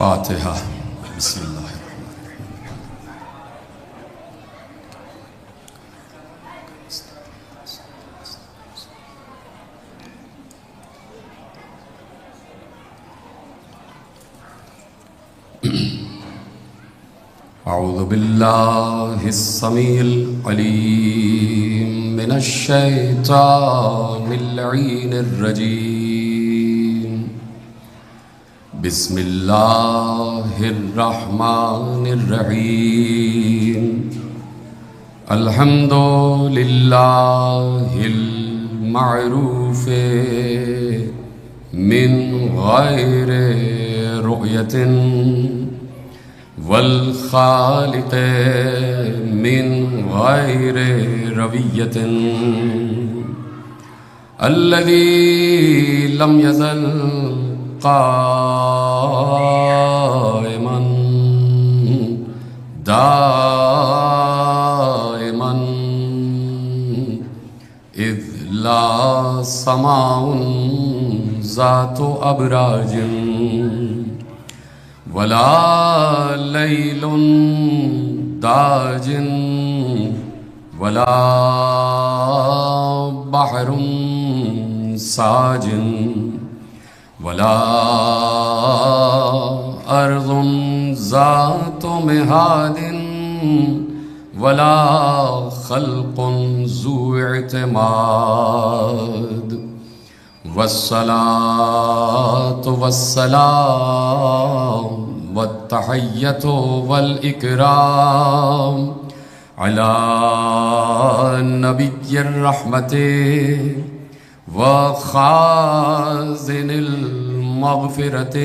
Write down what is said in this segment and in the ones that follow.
فاتحہ بسم اللہ اعوذ باللہ السمیع العلیم من الشیطان اللعین الرجیم بسم اللہ الرحمن الرحیم الحمد للہ المعروف من غیر رؤیت والخالق من غیر رویت الذی لم یزل قائما دائما اذ لا سماء ذات ابراج ولا لیل داج ولا بحر ساج ولا ارض ذات مہاد ولا خلق ذو اعتماد والصلاة والسلام والتحیۃ والإکرام علی نبی الرحمت وخازن المغفرت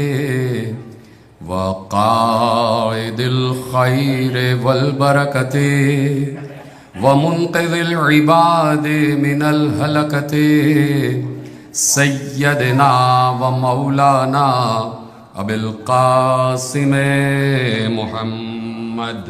وقائد الخیر والبرکت ومنقذ العباد من الہلکت سیدنا و مولانا ابی القاسم محمد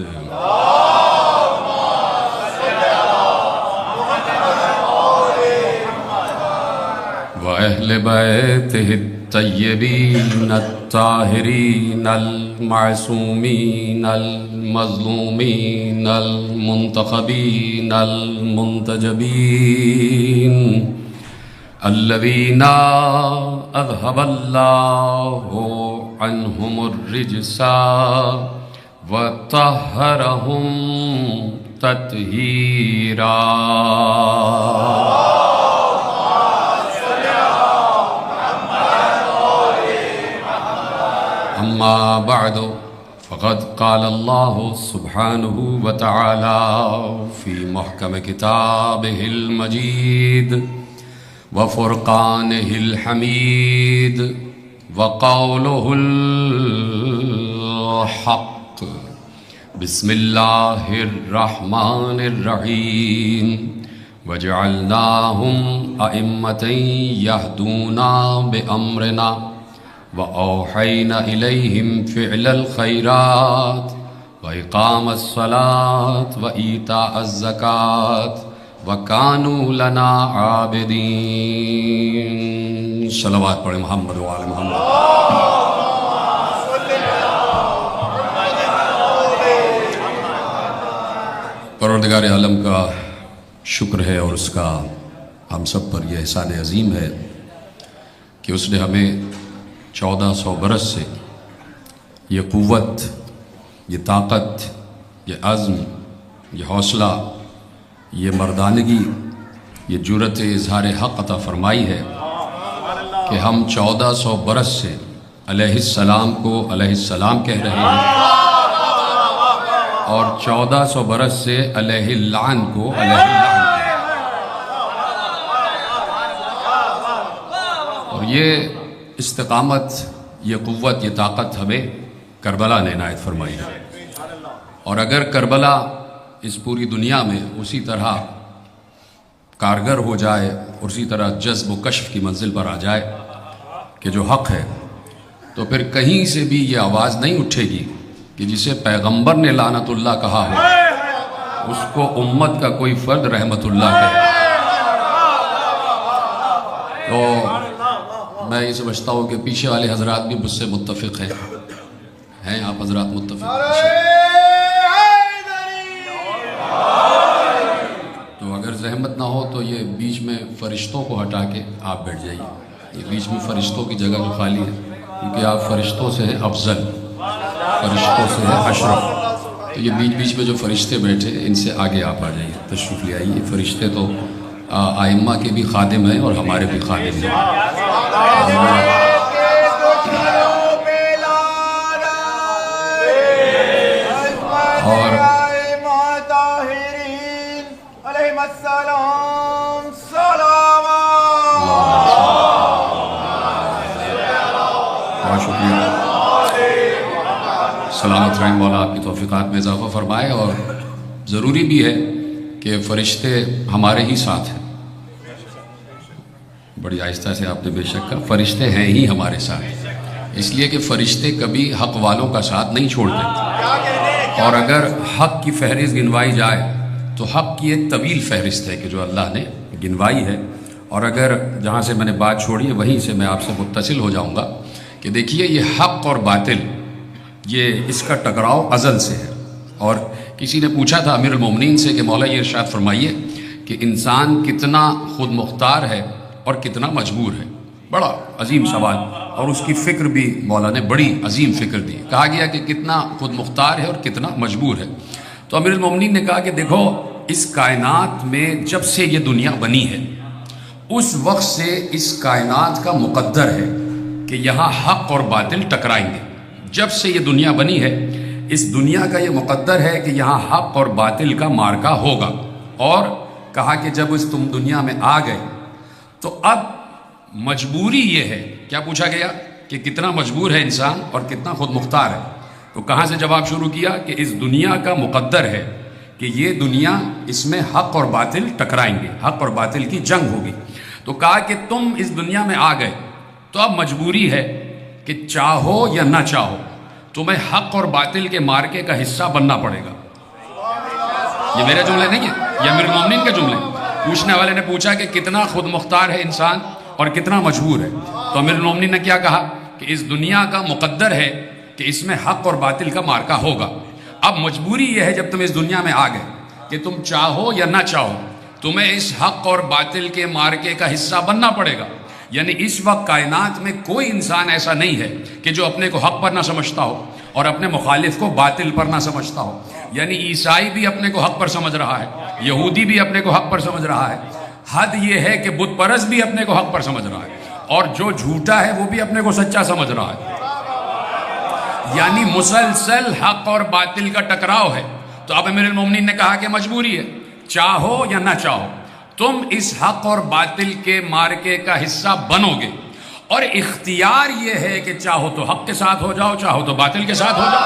وأہل بیتہ الطیبین الطاہرین المعصومین المظلومین المنتخبین المنتجبین الذین اذهب اللہ عنہم الرجس وطہرہم تطہیرا اما بعد فقد قال اللہ سبحانہ وتعالی فی محکم کتابہ المجید وفرقانہ الحمید وقولہ الحق بسم اللہ الرحمن الرحیم وجعلناہم ائمۃ یہدون بامرنا وأوحينا إليهم فعل الخيرات وإقام الصلاة وإيتاء الزكاة وكانوا لنا عابدين صلوات پڑھیں محمد وآل محمد پروردگار عالم کا شکر ہے اور اس کا ہم سب پر یہ احسان عظیم ہے کہ اس نے ہمیں 1400 برس سے یہ قوت، یہ طاقت، یہ عزم، یہ حوصلہ، یہ مردانگی، یہ جرأت اظہار حق عطا فرمائی ہے کہ ہم 1400 برس سے علیہ السلام کو علیہ السلام کہہ رہے ہیں اور 1400 برس سے علیہ اللعن کو علیہ اللعن اور یہ استقامت، یہ قوت، یہ طاقت ہمیں کربلا نے عنایت فرمائی ہے اور اگر کربلا اس پوری دنیا میں اسی طرح کارگر ہو جائے، اسی طرح جذب و کشف کی منزل پر آ جائے کہ جو حق ہے، تو پھر کہیں سے بھی یہ آواز نہیں اٹھے گی کہ جسے پیغمبر نے لعنت اللہ کہا ہو اس کو امت کا کوئی فرد رحمت اللہ کہے۔ تو میں یہ سمجھتا ہوں کہ پیچھے والے حضرات بھی مجھ سے متفق ہیں ہیں آپ حضرات متفق؟ تو اگر زحمت نہ ہو تو یہ بیچ میں فرشتوں کو ہٹا کے آپ بیٹھ جائیے. یہ بیچ میں فرشتوں کی جگہ جو خالی ہے، کیونکہ آپ فرشتوں سے ہیں افضل، فرشتوں سے ہیں اشرف. تو یہ بیچ بیچ میں جو فرشتے بیٹھے ان سے آگے آپ آ جائیے، تشریف لے آئیے. فرشتے تو ائمہ کے بھی خادم ہیں اور ہمارے بھی خادم ہیں. اور بہت شکریہ. سلامت رحم مولا آپ کی توفیقات میں اضافہ فرمائے. اور ضروری بھی ہے کہ فرشتے ہمارے ہی ساتھ ہیں. بڑی آہستہ سے آپ نے بے شک کہا، فرشتے ہیں ہی ہمارے ساتھ، اس لیے کہ فرشتے کبھی حق والوں کا ساتھ نہیں چھوڑتے. اور اگر حق کی فہرست گنوائی جائے تو حق کی ایک طویل فہرست ہے کہ جو اللہ نے گنوائی ہے. اور اگر جہاں سے میں نے بات چھوڑی ہے وہیں سے میں آپ سے متصل ہو جاؤں گا کہ دیکھیے یہ حق اور باطل، یہ اس کا ٹکراؤ ازل سے ہے. اور کسی نے پوچھا تھا امیر المومنین سے کہ مولا یہ ارشاد فرمائیے کہ انسان کتنا خود مختار ہے اور کتنا مجبور ہے. بڑا عظیم سوال، اور اس کی فکر بھی مولا نے بڑی عظیم فکر دی. کہا گیا کہ کتنا خود مختار ہے اور کتنا مجبور ہے. تو امیر المومنین نے کہا کہ دیکھو، اس کائنات میں جب سے یہ دنیا بنی ہے اس وقت سے اس کائنات کا مقدر ہے کہ یہاں حق اور باطل ٹکرائیں گے. جب سے یہ دنیا بنی ہے اس دنیا کا یہ مقدر ہے کہ یہاں حق اور باطل کا معرکہ ہوگا. اور کہا کہ جب اس تم دنیا میں آ گئے تو اب مجبوری یہ ہے. کیا پوچھا گیا کہ کتنا مجبور ہے انسان اور کتنا خود مختار ہے. تو کہاں سے جواب شروع کیا کہ اس دنیا کا مقدر ہے کہ یہ دنیا، اس میں حق اور باطل ٹکرائیں گے، حق اور باطل کی جنگ ہوگی. تو کہا کہ تم اس دنیا میں آ گئے تو اب مجبوری ہے کہ چاہو یا نہ چاہو تمہیں حق اور باطل کے مارکے کا حصہ بننا پڑے گا. یہ میرے جملے نہیں ہیں، یہ امیر المومنین کے جملے. پوچھنے والے نے پوچھا کہ کتنا خود مختار ہے انسان اور کتنا مجبور ہے. تو امیر المومنین نے کیا کہا کہ اس دنیا کا مقدر ہے کہ اس میں حق اور باطل کا مارکہ ہوگا. اب مجبوری یہ ہے جب تم اس دنیا میں آ گئے کہ تم چاہو یا نہ چاہو تمہیں اس حق اور باطل کے مارکے کا حصہ بننا پڑے گا. یعنی اس وقت کائنات میں کوئی انسان ایسا نہیں ہے کہ جو اپنے کو حق پر نہ سمجھتا ہو اور اپنے مخالف کو باطل پر نہ سمجھتا ہو. یعنی عیسائی بھی اپنے کو حق پر سمجھ رہا ہے، یہودی بھی اپنے کو حق پر سمجھ رہا ہے. حد یہ ہے کہ بت پرست بھی اپنے کو حق پر سمجھ رہا ہے، اور جو جھوٹا ہے وہ بھی اپنے کو سچا سمجھ رہا ہے. یعنی مسلسل حق اور باطل کا ٹکراؤ ہے. تو اب امیر المومنین نے کہا کہ مجبوری ہے، چاہو یا نہ چاہو تم اس حق اور باطل کے مارکے کا حصہ بنو گے. اور اختیار یہ ہے کہ چاہو تو حق کے ساتھ ہو جاؤ، چاہو تو باطل کے ساتھ ہو جاؤ.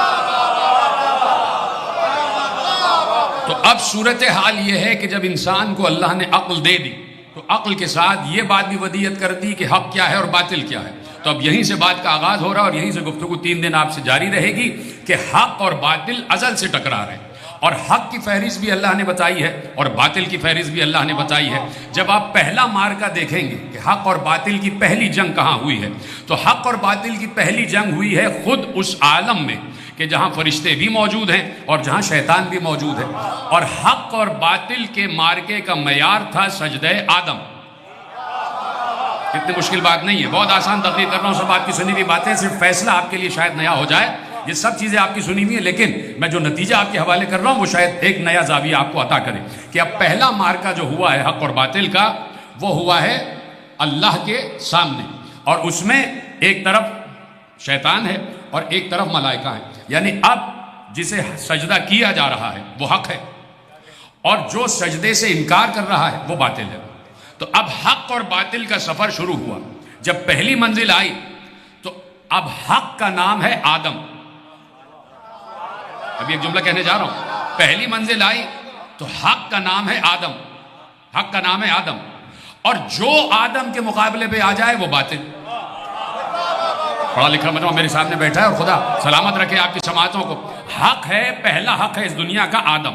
تو اب صورتحال یہ ہے کہ جب انسان کو اللہ نے عقل دے دی تو عقل کے ساتھ یہ بات بھی ودیت کر دی کہ حق کیا ہے اور باطل کیا ہے. تو اب یہیں سے بات کا آغاز ہو رہا ہے اور یہیں سے گفتگو 3 دن آپ سے جاری رہے گی کہ حق اور باطل ازل سے ٹکرا رہے ہیں. اور حق کی فہرست بھی اللہ نے بتائی ہے اور باطل کی فہرست بھی اللہ نے بتائی ہے. جب آپ پہلا مارکہ دیکھیں گے کہ حق اور باطل کی پہلی جنگ کہاں ہوئی ہے، تو حق اور باطل کی پہلی جنگ ہوئی ہے خود اس عالم میں کہ جہاں فرشتے بھی موجود ہیں اور جہاں شیطان بھی موجود ہے. اور حق اور باطل کے مارکے کا معیار تھا سجدہ آدم. اتنی مشکل بات نہیں ہے، بہت آسان تقریر کر رہا ہوں، سب آپ کی سنی ہوئی باتیں، صرف فیصلہ آپ کے لیے شاید نیا ہو جائے. یہ سب چیزیں آپ کی سنی ہوئی ہیں، لیکن میں جو نتیجہ آپ کے حوالے کر رہا ہوں وہ شاید ایک نیا زاویہ آپ کو عطا کرے کہ اب پہلا مارکہ جو ہوا ہے حق اور باطل کا وہ ہوا ہے اللہ کے سامنے. اور اس میں ایک طرف شیطان ہے اور ایک طرف ملائکہ ہیں. یعنی اب جسے سجدہ کیا جا رہا ہے وہ حق ہے اور جو سجدے سے انکار کر رہا ہے وہ باطل ہے. تو اب حق اور باطل کا سفر شروع ہوا. جب پہلی منزل آئی تو اب حق کا نام ہے آدم. ابھی ایک جملہ کہنے جا رہا ہوں. پہلی منزل آئی تو حق کا نام ہے آدم، حق کا نام ہے آدم. اور جو آدم کے مقابلے پہ آ جائے وہ باطل. پڑھا لکھا مجموعہ میرے سامنے بیٹھا ہے اور خدا سلامت رکھے آپ کی سماعتوں کو. حق ہے، پہلا حق ہے اس دنیا کا آدم،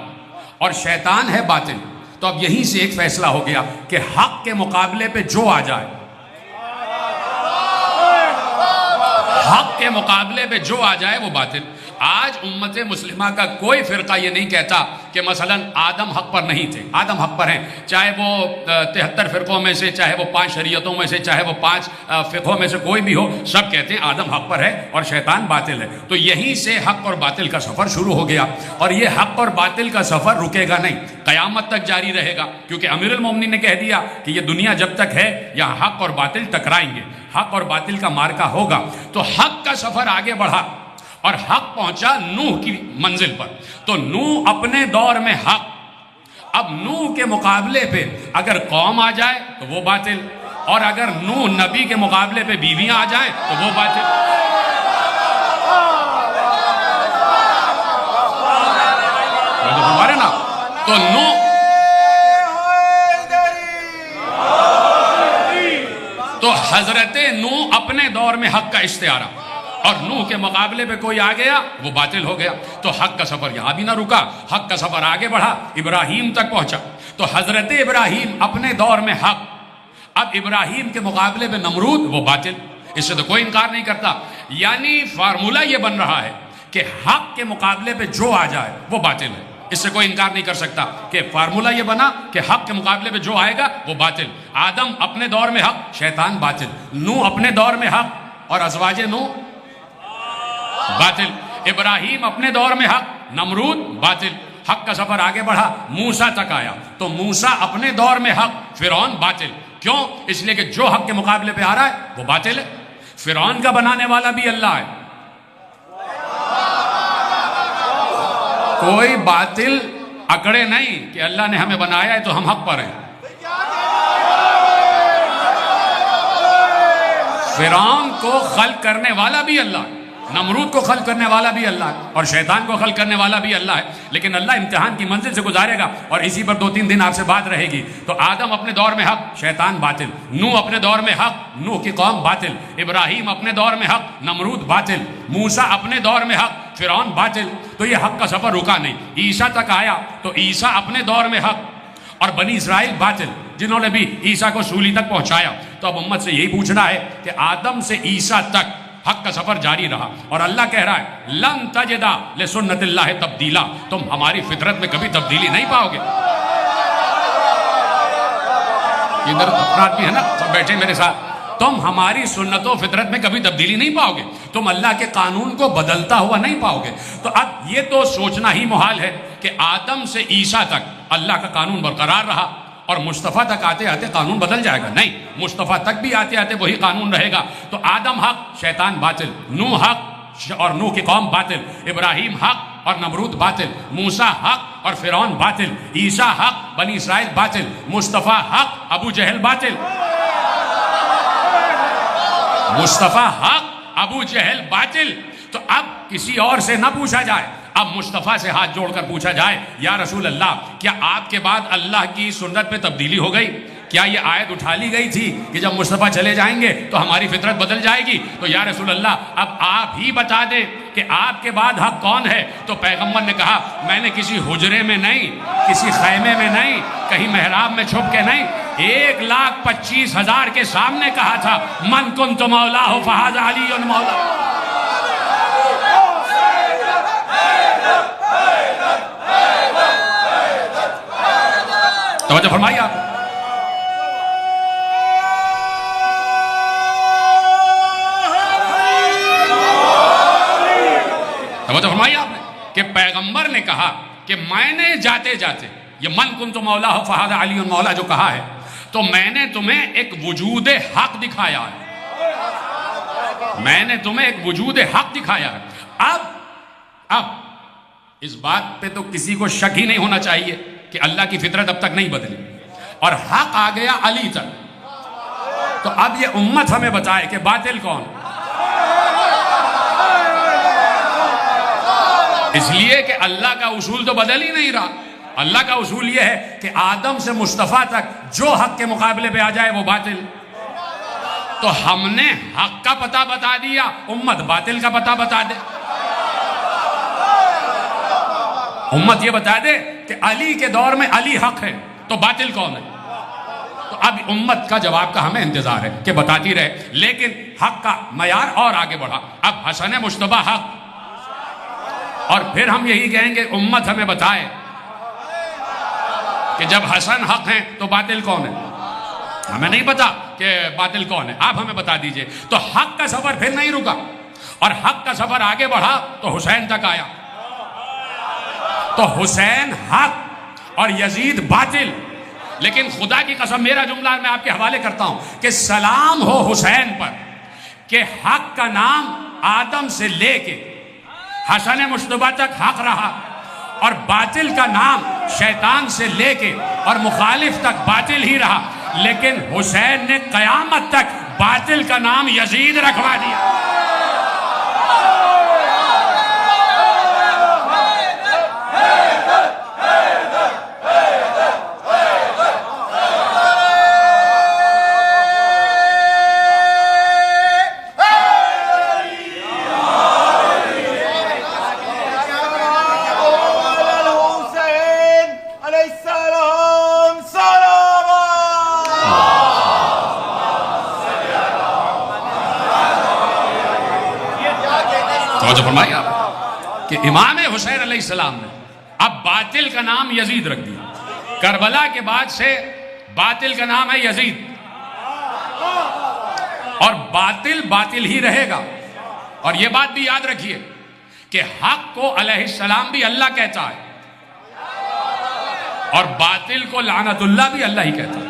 اور شیطان ہے باطل. تو اب یہیں سے ایک فیصلہ ہو گیا کہ حق کے مقابلے پہ جو آ جائے، حق حق کے مقابلے پہ جو آ جائے وہ باطل. آج امت مسلمہ کا کوئی فرقہ یہ نہیں کہتا کہ مثلا آدم حق پر نہیں تھے. آدم حق پر ہیں، چاہے وہ 73 فرقوں میں سے، چاہے وہ 5 شریعتوں میں سے، چاہے وہ 5 فقہوں میں سے کوئی بھی ہو، سب کہتے ہیں آدم حق پر ہے اور شیطان باطل ہے. تو یہیں سے حق اور باطل کا سفر شروع ہو گیا، اور یہ حق اور باطل کا سفر رکے گا نہیں، قیامت تک جاری رہے گا. کیونکہ امیر المومنین نے کہہ دیا کہ یہ دنیا جب تک ہے یہاں حق اور باطل ٹکرائیں گے، حق اور باطل کا مارکا ہوگا. تو حق کا سفر آگے بڑھا اور حق پہنچا نوح کی منزل پر. تو نوح اپنے دور میں حق. اب نوح کے مقابلے پہ اگر قوم آ جائے تو وہ باطل، اور اگر نوح نبی کے مقابلے پہ بیویاں آ جائیں تو وہ باطل. ہمارے نا تو نوح تو حضرت نوح اپنے دور میں حق کا استعارہ، اور نوح کے مقابلے پہ کوئی آ گیا وہ باطل ہو گیا. تو حق کا سفر یہاں بھی نہ رکا، حق کا سفر آگے بڑھا، ابراہیم تک پہنچا. تو حضرت ابراہیم اپنے دور میں حق. اب ابراہیم کے مقابلے پہ نمرود وہ باطل. اس سے تو کوئی انکار نہیں کرتا. یعنی فارمولہ یہ بن رہا ہے کہ حق کے مقابلے پہ جو آ جائے وہ باطل ہے. اس سے کوئی انکار نہیں کر سکتا کہ فارمولہ یہ بنا کہ حق کے مقابلے پہ جو آئے گا وہ باطل. آدم اپنے دور میں حق، شیطان باطل. نوح اپنے دور میں حق اور ازواج نوح باطل. ابراہیم اپنے دور میں حق، نمرود باطل. حق کا سفر آگے بڑھا، موسیٰ تک آیا تو موسیٰ اپنے دور میں حق، فرعون باطل. کیوں؟ اس لیے کہ جو حق کے مقابلے پہ آ رہا ہے وہ باطل ہے. فرعون کا بنانے والا بھی اللہ ہے. کوئی باطل اکڑے نہیں کہ اللہ نے ہمیں بنایا ہے تو ہم حق پر ہیں. فرعون کو خلق کرنے والا بھی اللہ ہے، نمرود کو خلق کرنے والا بھی اللہ ہے، اور شیطان کو خلق کرنے والا بھی اللہ ہے. لیکن اللہ امتحان کی منزل سے گزارے گا، اور اسی پر 2-3 دن آپ سے بات رہے گی. تو آدم اپنے دور میں حق، شیطان باطل. نوح اپنے دور میں حق، نوح کی قوم باطل. ابراہیم اپنے دور میں حق، نمرود باطل. موسیٰ اپنے دور میں حق، فرعون باطل. تو یہ حق کا سفر رکا نہیں. عیسیٰ تک آیا تو عیسیٰ اپنے دور میں حق، اور بنی اسرائیل باطل، جنہوں نے بھی عیسیٰ کو سولی تک پہنچایا. تو اب امت سے یہی پوچھنا ہے کہ آدم سے عیسیٰ تک حق کا سفر جاری رہا، اور اللہ کہہ رہا ہے لن تجدا لسنت اللہ تبدیلا. تم ہماری فطرت میں کبھی تبدیلی نہیں پاؤ گے. ادھر افراد بھی ہے نا سب بیٹھے میرے ساتھ. تم ہماری سنت و فطرت میں کبھی تبدیلی نہیں پاؤ گے. تم اللہ کے قانون کو بدلتا ہوا نہیں پاؤ گے. تو اب یہ تو سوچنا ہی محال ہے کہ آدم سے عیسیٰ تک اللہ کا قانون برقرار رہا، اور مصطفیٰ تک آتے آتے قانون بدل جائے گا. نہیں، مصطفیٰ تک بھی آتے آتے وہی قانون رہے گا. تو آدم حق، شیطان باطل. نوح حق اور نوح کی قوم باطل. ابراہیم حق اور نمرود باطل. موسیٰ حق اور فرعون باطل. عیسیٰ حق، بنی اسرائیل باطل. مصطفیٰ حق، ابو جہل باطل. مصطفیٰ حق، ابو جہل باطل. تو اب کسی اور سے نہ پوچھا جائے، اب مصطفیٰ سے ہاتھ جوڑ کر پوچھا جائے یا رسول اللہ، کیا آپ کے بعد اللہ کی سنت پہ تبدیلی ہو گئی؟ کیا یہ آیت اٹھا لی گئی تھی کہ جب مصطفیٰ چلے جائیں گے تو ہماری فطرت بدل جائے گی؟ تو یا رسول اللہ اب آپ ہی بتا دیں کہ آپ کے بعد حق کون ہے. تو پیغمبر نے کہا میں نے کسی حجرے میں نہیں، کسی خیمے میں نہیں، کہیں محراب میں چھپ کے نہیں، 1,25,000 کے سامنے کہا تھا من کنت مولا ہو فہذا علی مولا. توجہ فرمائیے آپ. توجہ فرمائیے آپ نے کہ پیغمبر نے کہا کہ میں نے جاتے جاتے یہ من کنت مولا ہو فہذا علی مولا جو کہا ہے، تو میں نے تمہیں ایک وجود حق دکھایا ہے. میں نے تمہیں ایک وجود حق دکھایا ہے. اب اس بات پہ تو کسی کو شک ہی نہیں ہونا چاہیے کہ اللہ کی فطرت اب تک نہیں بدلی، اور حق آ گیا علی تک. تو اب یہ امت ہمیں بتائے کہ باطل کون. اس لیے کہ اللہ کا اصول تو بدل ہی نہیں رہا. اللہ کا اصول یہ ہے کہ آدم سے مصطفیٰ تک جو حق کے مقابلے پہ آ جائے وہ باطل. تو ہم نے حق کا پتہ بتا دیا، امت باطل کا پتہ بتا دے. امت یہ بتا دے کہ علی کے دور میں علی حق ہے، تو باطل کون ہے؟ تو اب اب امت کا جواب کا ہمیں انتظار ہے کہ بتاتی رہے، لیکن حق کا معیار اور آگے بڑھا. اب حسن مشتبہ حق، اور پھر ہم یہی کہیں گے امت ہمیں بتائے کہ جب حسن حق ہیں تو باطل کون ہے. ہمیں نہیں پتا کہ باطل کون ہے، آپ ہمیں بتا دیجئے. تو حق کا سفر پھر نہیں رکا، اور حق کا سفر آگے بڑھا تو حسین تک آیا. تو حسین حق اور یزید باطل. لیکن خدا کی قسم، میرا جملہ میں آپ کے حوالے کرتا ہوں کہ سلام ہو حسین پر کہ حق کا نام آدم سے لے کے حسن مشتبہ تک حق رہا، اور باطل کا نام شیطان سے لے کے اور مخالف تک باطل ہی رہا. لیکن حسین نے قیامت تک باطل کا نام یزید رکھوا دیا. فرمائی آپ کہ امام حسین علیہ السلام نے اب باطل کا نام یزید رکھ دیا. کربلا کے بعد سے باطل کا نام ہے یزید، اور باطل باطل ہی رہے گا. اور یہ بات بھی یاد رکھیے کہ حق کو علیہ السلام بھی اللہ کہتا ہے، اور باطل کو لعنت اللہ بھی اللہ ہی کہتا ہے.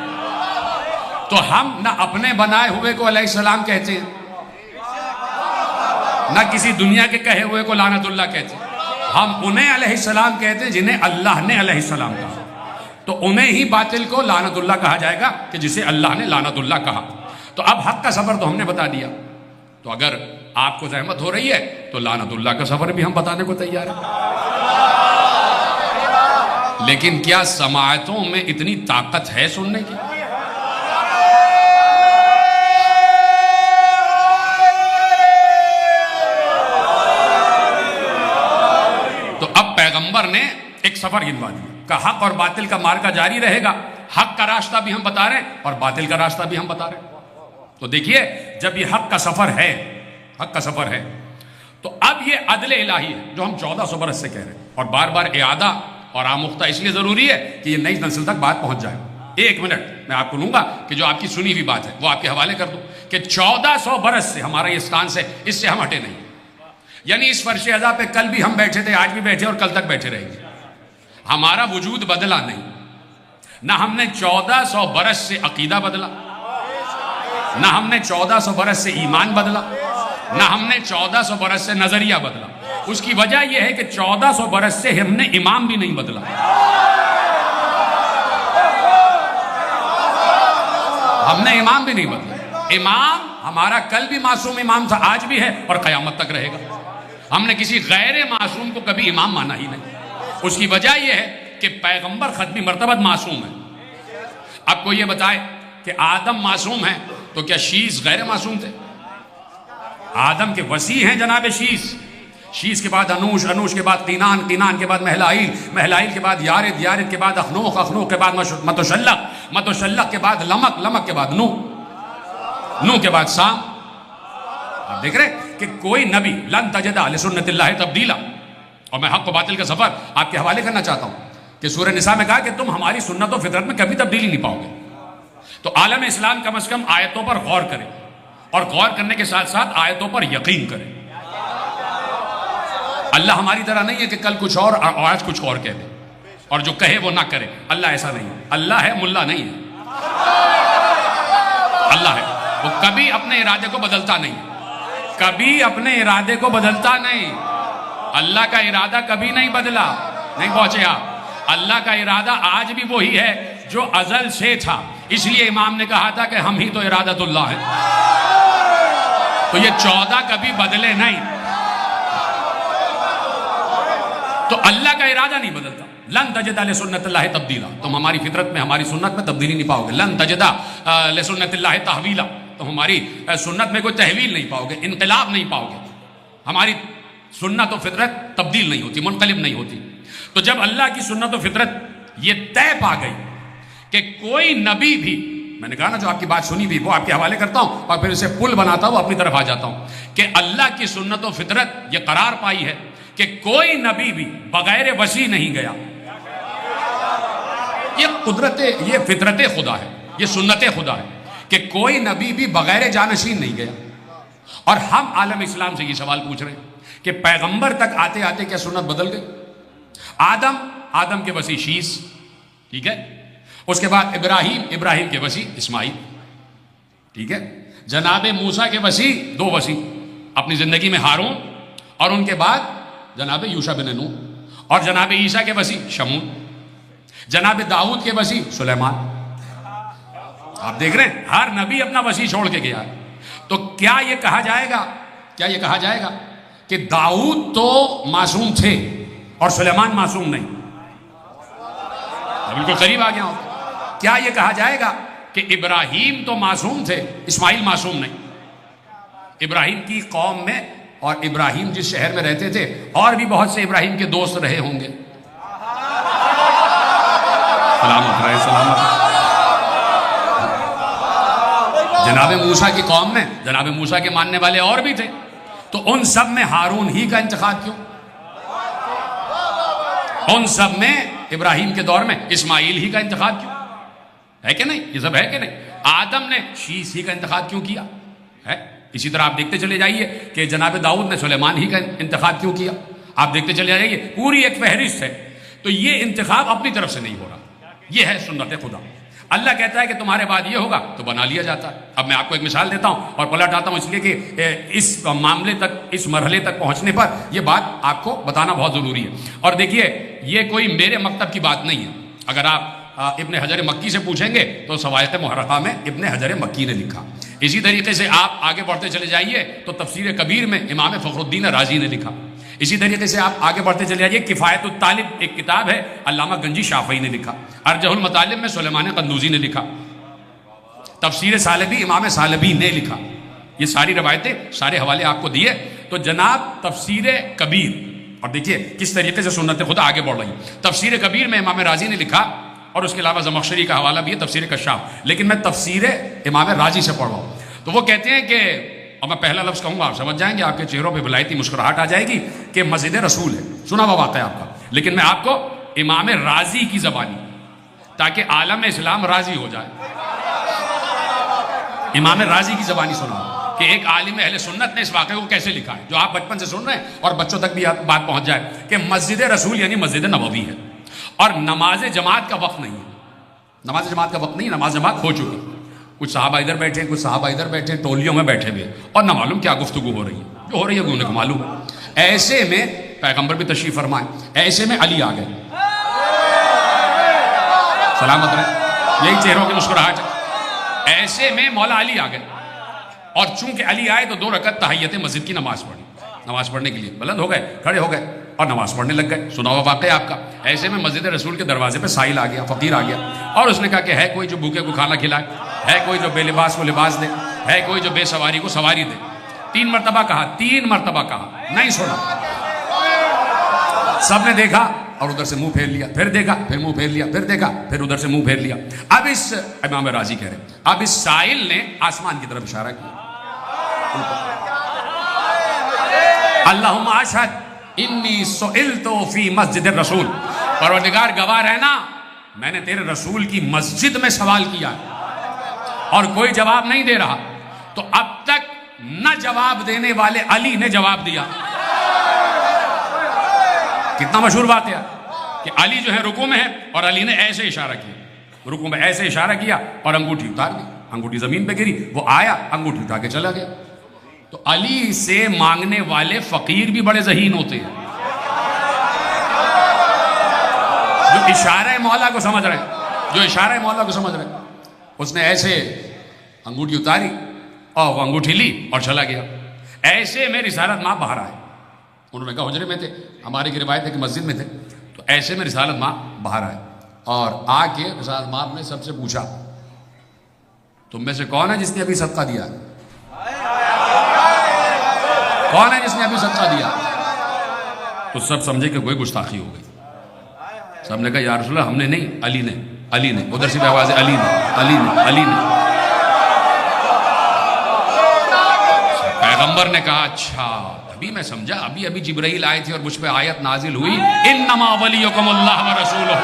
تو ہم نہ اپنے بنائے ہوئے کو علیہ السلام کہتے ہیں، نہ کسی دنیا کے کہے ہوئے کو لعنت اللہ کہتے ہیں. ہم انہیں علیہ السلام کہتے ہیں جنہیں اللہ نے علیہ السلام کہا. تو انہیں ہی باطل کو لعنت اللہ کہا جائے گا کہ جسے اللہ نے لعنت اللہ کہا. تو اب حق کا سفر تو ہم نے بتا دیا. تو اگر آپ کو زحمت ہو رہی ہے تو لعنت اللہ کا سفر بھی ہم بتانے کو تیار ہیں. لیکن کیا سماعتوں میں اتنی طاقت ہے سننے کی؟ تو اب پیغمبر نے ایک سفر گنوا دیا کہ حق اور باطل کا مارکا جاری رہے گا. حق کا راستہ بھی ہم بتا رہے ہیں اور باطل کا راستہ بھی ہم بتا رہے ہیں. تو دیکھیے، جب یہ حق کا سفر ہے، حق کا سفر ہے، تو اب یہ عدل الہی ہے جو ہم 1400 برس سے کہہ رہے ہیں. اور بار بار اعادہ اور آموختہ اس لیے ضروری ہے کہ یہ نئی نسل تک بات پہنچ جائے. 1 منٹ میں آپ کو لوں گا کہ جو آپ کی سنی ہوئی بات ہے وہ آپ کے حوالے کر دوں کہ 1400 برس سے ہمارا یہ اسٹانس سے اس سے ہم ہٹے نہیں. یعنی اس فرش ازا پہ کل بھی ہم بیٹھے تھے، آج بھی بیٹھے اور کل تک بیٹھے رہیں گے. ہمارا وجود بدلا نہیں. نہ ہم نے 1400 برس سے عقیدہ بدلا، نہ ہم نے 1400 برس سے ایمان بدلا، نہ ہم نے 1400 برس سے نظریہ بدلا. اس کی وجہ یہ ہے کہ 1400 برس سے ہم نے امام بھی نہیں بدلا. ہم نے امام بھی نہیں بدلا. امام ہمارا کل بھی معصوم امام تھا، آج بھی ہے اور قیامت تک رہے گا. ہم نے کسی غیر معصوم کو کبھی امام مانا ہی نہیں. اس کی وجہ یہ ہے کہ پیغمبر ختمی مرتبہ معصوم ہے. اب کوئی یہ بتائے کہ آدم معصوم ہے تو کیا شیس غیر معصوم تھے؟ آدم کے وسیع ہیں جناب شیس. شیس کے بعد انوش، انوش کے بعد قینان، قینان کے بعد مہلائیل، مہلائیل کے بعد یارد، یارد کے بعد اخنوخ، اخنوخ کے بعد متشلق، متشلق کے بعد لمک، لمک کے بعد نو، نو کے بعد سام. آپ دیکھ رہے کہ کوئی نبی لن تجد لسنت اللہ تبدیلا. اور میں حق و باطل کا سفر آپ کے حوالے کرنا چاہتا ہوں کہ سورہ نساء میں کہا کہ تم ہماری سنت و فطرت میں کبھی تبدیلی نہیں پاؤ گے. تو عالم اسلام کم از کم آیتوں پر غور کرے، اور غور کرنے کے ساتھ ساتھ آیتوں پر یقین کرے. اللہ ہماری طرح نہیں ہے کہ کل کچھ اور آج کچھ اور کہہ دے، اور جو کہے وہ نہ کرے. اللہ ایسا نہیں ہے. اللہ ہے، ملا نہیں ہے. اللہ ہے، وہ کبھی اپنے ارادے کو بدلتا نہیں، کبھی اپنے ارادے کو بدلتا نہیں. اللہ کا ارادہ کبھی نہیں بدلا. نہیں پہنچے آپ؟ اللہ کا ارادہ آج بھی وہی ہے جو ازل سے تھا. اس لیے امام نے کہا تھا کہ ہم ہی تو ارادت اللہ ہے. تو یہ 14 کبھی بدلے نہیں. تو اللہ کا ارادہ نہیں بدلتا. لن تجد لسنت اللہ تبدیلا. تم ہماری فطرت میں، ہماری سنت میں تبدیلی نہیں پاؤ گے. لن تجد لسنت اللہ تحویلا. تم ہماری سنت میں کوئی تحویل نہیں پاؤ گے، انقلاب نہیں پاؤ گے. ہماری سنت و فطرت تبدیل نہیں ہوتی، منقلب نہیں ہوتی. تو جب اللہ کی سنت و فطرت یہ طے پا گئی کہ کوئی نبی بھی میں نے کہا نا جو آپ کی بات سنی بھی وہ آپ کے حوالے کرتا ہوں اور پھر اسے پل بناتا ہوں اپنی طرف آ جاتا ہوں کہ اللہ کی سنت و فطرت یہ قرار پائی ہے کہ کوئی نبی بھی بغیر وصی نہیں گیا. یہ فطرت خدا ہے, یہ سنت خدا ہے کہ کوئی نبی بھی بغیر جانشین نہیں گیا. اور ہم عالم اسلام سے یہ سوال پوچھ رہے ہیں کہ پیغمبر تک آتے آتے کیا سنت بدل گئی؟ آدم کے وصی شیس, ٹھیک ہے, اس کے بعد ابراہیم کے وصی اسماعیل, ٹھیک ہے, جناب موسیٰ کے وصی دو وصی اپنی زندگی میں ہارون, اور ان کے بعد جناب یوشع بن نون, اور جناب عیسیٰ کے وصی شمون, جناب داؤد کے وصی سلیمان. آپ دیکھ رہے ہیں ہر نبی اپنا وصی چھوڑ کے گیا ہے. تو کیا یہ کہا جائے گا کہ داؤد تو معصوم تھے اور سلیمان معصوم نہیں؟ بالکل قریب آ گیا ہوں. کیا یہ کہا جائے گا کہ ابراہیم تو معصوم تھے, اسماعیل معصوم نہیں؟ ابراہیم کی قوم میں اور ابراہیم جس شہر میں رہتے تھے اور بھی بہت سے ابراہیم کے دوست رہے ہوں گے. سلامت. جناب موسیٰ کی قوم میں جناب موسیٰ کے ماننے والے اور بھی تھے, تو ان سب میں ہارون ہی کا انتخاب کیوں؟ ان سب میں ابراہیم کے دور میں اسماعیل ہی کا انتخاب کیوں؟ ہے کہ نہیں؟ یہ سب ہے کہ نہیں؟ آدم نے شیس ہی کا انتخاب کیوں کیا ہے؟ اسی طرح آپ دیکھتے چلے جائیے کہ جناب داؤد نے سلیمان ہی کا انتخاب کیوں کیا. آپ دیکھتے چلے جائیے پوری ایک فہرست ہے. تو یہ انتخاب اپنی طرف سے نہیں ہو رہا, یہ ہے سنت خدا. اللہ کہتا ہے کہ تمہارے بعد یہ ہوگا تو بنا لیا جاتا ہے. اب میں آپ کو ایک مثال دیتا ہوں اور پلٹ آتا ہوں اس لیے کہ اس معاملے تک, اس مرحلے تک پہنچنے پر یہ بات آپ کو بتانا بہت ضروری ہے. اور دیکھیے یہ کوئی میرے مکتب کی بات نہیں ہے. اگر آپ ابن حجر مکی سے پوچھیں گے تو سوائق محرقہ میں ابن حجر مکی نے لکھا. اسی طریقے سے آپ آگے بڑھتے چلے جائیے تو تفسیر کبیر میں امام فخر الدین رازی نے لکھا. اسی طریقے سے آپ آگے بڑھتے چلے جائیے کفایت الطالب ایک کتاب ہے, علامہ گنجی شافعی نے لکھا. ارجح المطالب میں سلیمان قندوزی نے لکھا. تفسیر سالبی امام سالبی نے لکھا. یہ ساری روایتیں, سارے حوالے آپ کو دیے. تو جناب تفسیر کبیر, اور دیکھیے کس طریقے سے سنت خدا آگے بڑھ رہی ہے. تفسیر کبیر میں امام رازی نے لکھا, اور اس کے علاوہ زمخشری کا حوالہ بھی ہے تفسیر کشاف, لیکن میں تفسیر امام راضی سے پڑھ رہا ہوں. تو وہ کہتے ہیں کہ, اور میں پہلا لفظ کہوں گا آپ سمجھ جائیں گے, آپ کے چہروں پہ ولایتی مسکراہٹ آ جائے گی کہ مسجد رسول ہے, سنا ہوا واقعہ آپ کا. لیکن میں آپ کو امام راضی کی زبانی, تاکہ عالم اسلام راضی ہو جائے, امام راضی کی زبانی سنا کہ ایک عالم اہل سنت نے اس واقعے کو کیسے لکھا ہے, جو آپ بچپن سے سن رہے ہیں اور بچوں تک بھی بات پہنچ جائے کہ مسجد رسول یعنی مسجد نبوی ہے, اور نماز جماعت کا وقت نہیں ہے. نماز جماعت کا وقت نہیں, نماز جماعت ہو چکی. کچھ صحابہ ادھر بیٹھے, کچھ صحابہ ادھر بیٹھے, ٹولیوں میں بیٹھے ہوئے, اور نہ معلوم کیا گفتگو ہو رہی ہے. جو ہو رہی ہے انہیں کو معلوم. ایسے میں پیغمبر بھی تشریف فرمائے, ایسے میں علی آ گئے. سلامت رہے, یہی چہروں کی مسکراہٹ ہے. ایسے میں مولا علی آ گئے, اور چونکہ علی آئے تو 2 رکعت تحیت مسجد کی نماز پڑھی. نماز پڑھنے کے لیے بلند ہو گئے, کھڑے ہو گئے اور نماز پڑھنے لگ گئے. سنا ہوا واقعہ آپ کا. ایسے میں مسجد رسول کے دروازے پہ سائل آ گیا, فقیر آ گیا, اور اس نے کہا کہ ہے کوئی جو بھوکے کو کھانا کھلائے, ہے کوئی جو بے لباس کو لباس دے, ہے کوئی جو بے سواری کو سواری دے. 3 مرتبہ کہا, نہیں سنا. سب نے دیکھا اور ادھر سے منہ پھیر لیا, پھر دیکھا, پھر منہ پھیر لیا, پھر دیکھا, پھر ادھر سے منہ پھیر لیا. اب اس امام راضی کہہ رہے, اب اس سائل نے آسمان کی طرف اشارہ کیا. اللہم اشہد انی سئلت فی مسجد الرسول, پروردگار گواہ رہنا میں نے تیرے رسول کی مسجد میں سوال کیا اور کوئی جواب نہیں دے رہا. تو اب تک نہ جواب دینے والے علی نے جواب دیا. کتنا مشہور بات ہے کہ علی جو ہے رکوع میں ہے اور علی نے ایسے اشارہ کیا, رکوع میں ایسے اشارہ کیا اور انگوٹھی اتار دی, انگوٹھی زمین پہ گری, وہ آیا انگوٹھی اٹھا کے چلا گیا. تو علی سے مانگنے والے فقیر بھی بڑے ذہین ہوتے ہیں, جو اشارہ مولا کو سمجھ رہے ہیں, اس نے ایسے انگوٹھی اتاری اور وہ انگوٹھی لی اور چلا گیا. ایسے میں رسالت ماں باہر آئے, انہوں نے کہا حجرے میں تھے, ہماری کی روایت ہے کہ مسجد میں تھے. تو ایسے میں رسالت ماں باہر آئے اور آ کے رسالت ماں نے سب سے پوچھا, تم میں سے کون ہے جس نے ابھی صدقہ دیا؟ کون ہے جس نے ابھی صدقہ دیا؟ تو سب سمجھے کہ کوئی گستاخی ہو گئی. سب نے کہا یا رسول اللہ ہم نے نہیں, علی نے. علی نے، ادھر سے بھی آواز ہے علی نے، علی نے، علی نے۔ پیغمبر نے کہا اچھا ابھی میں سمجھا، ابھی جبرائیل آئے تھے اور مجھ پہ آیت نازل ہوئی انما ولیکم اللہ ورسولہ۔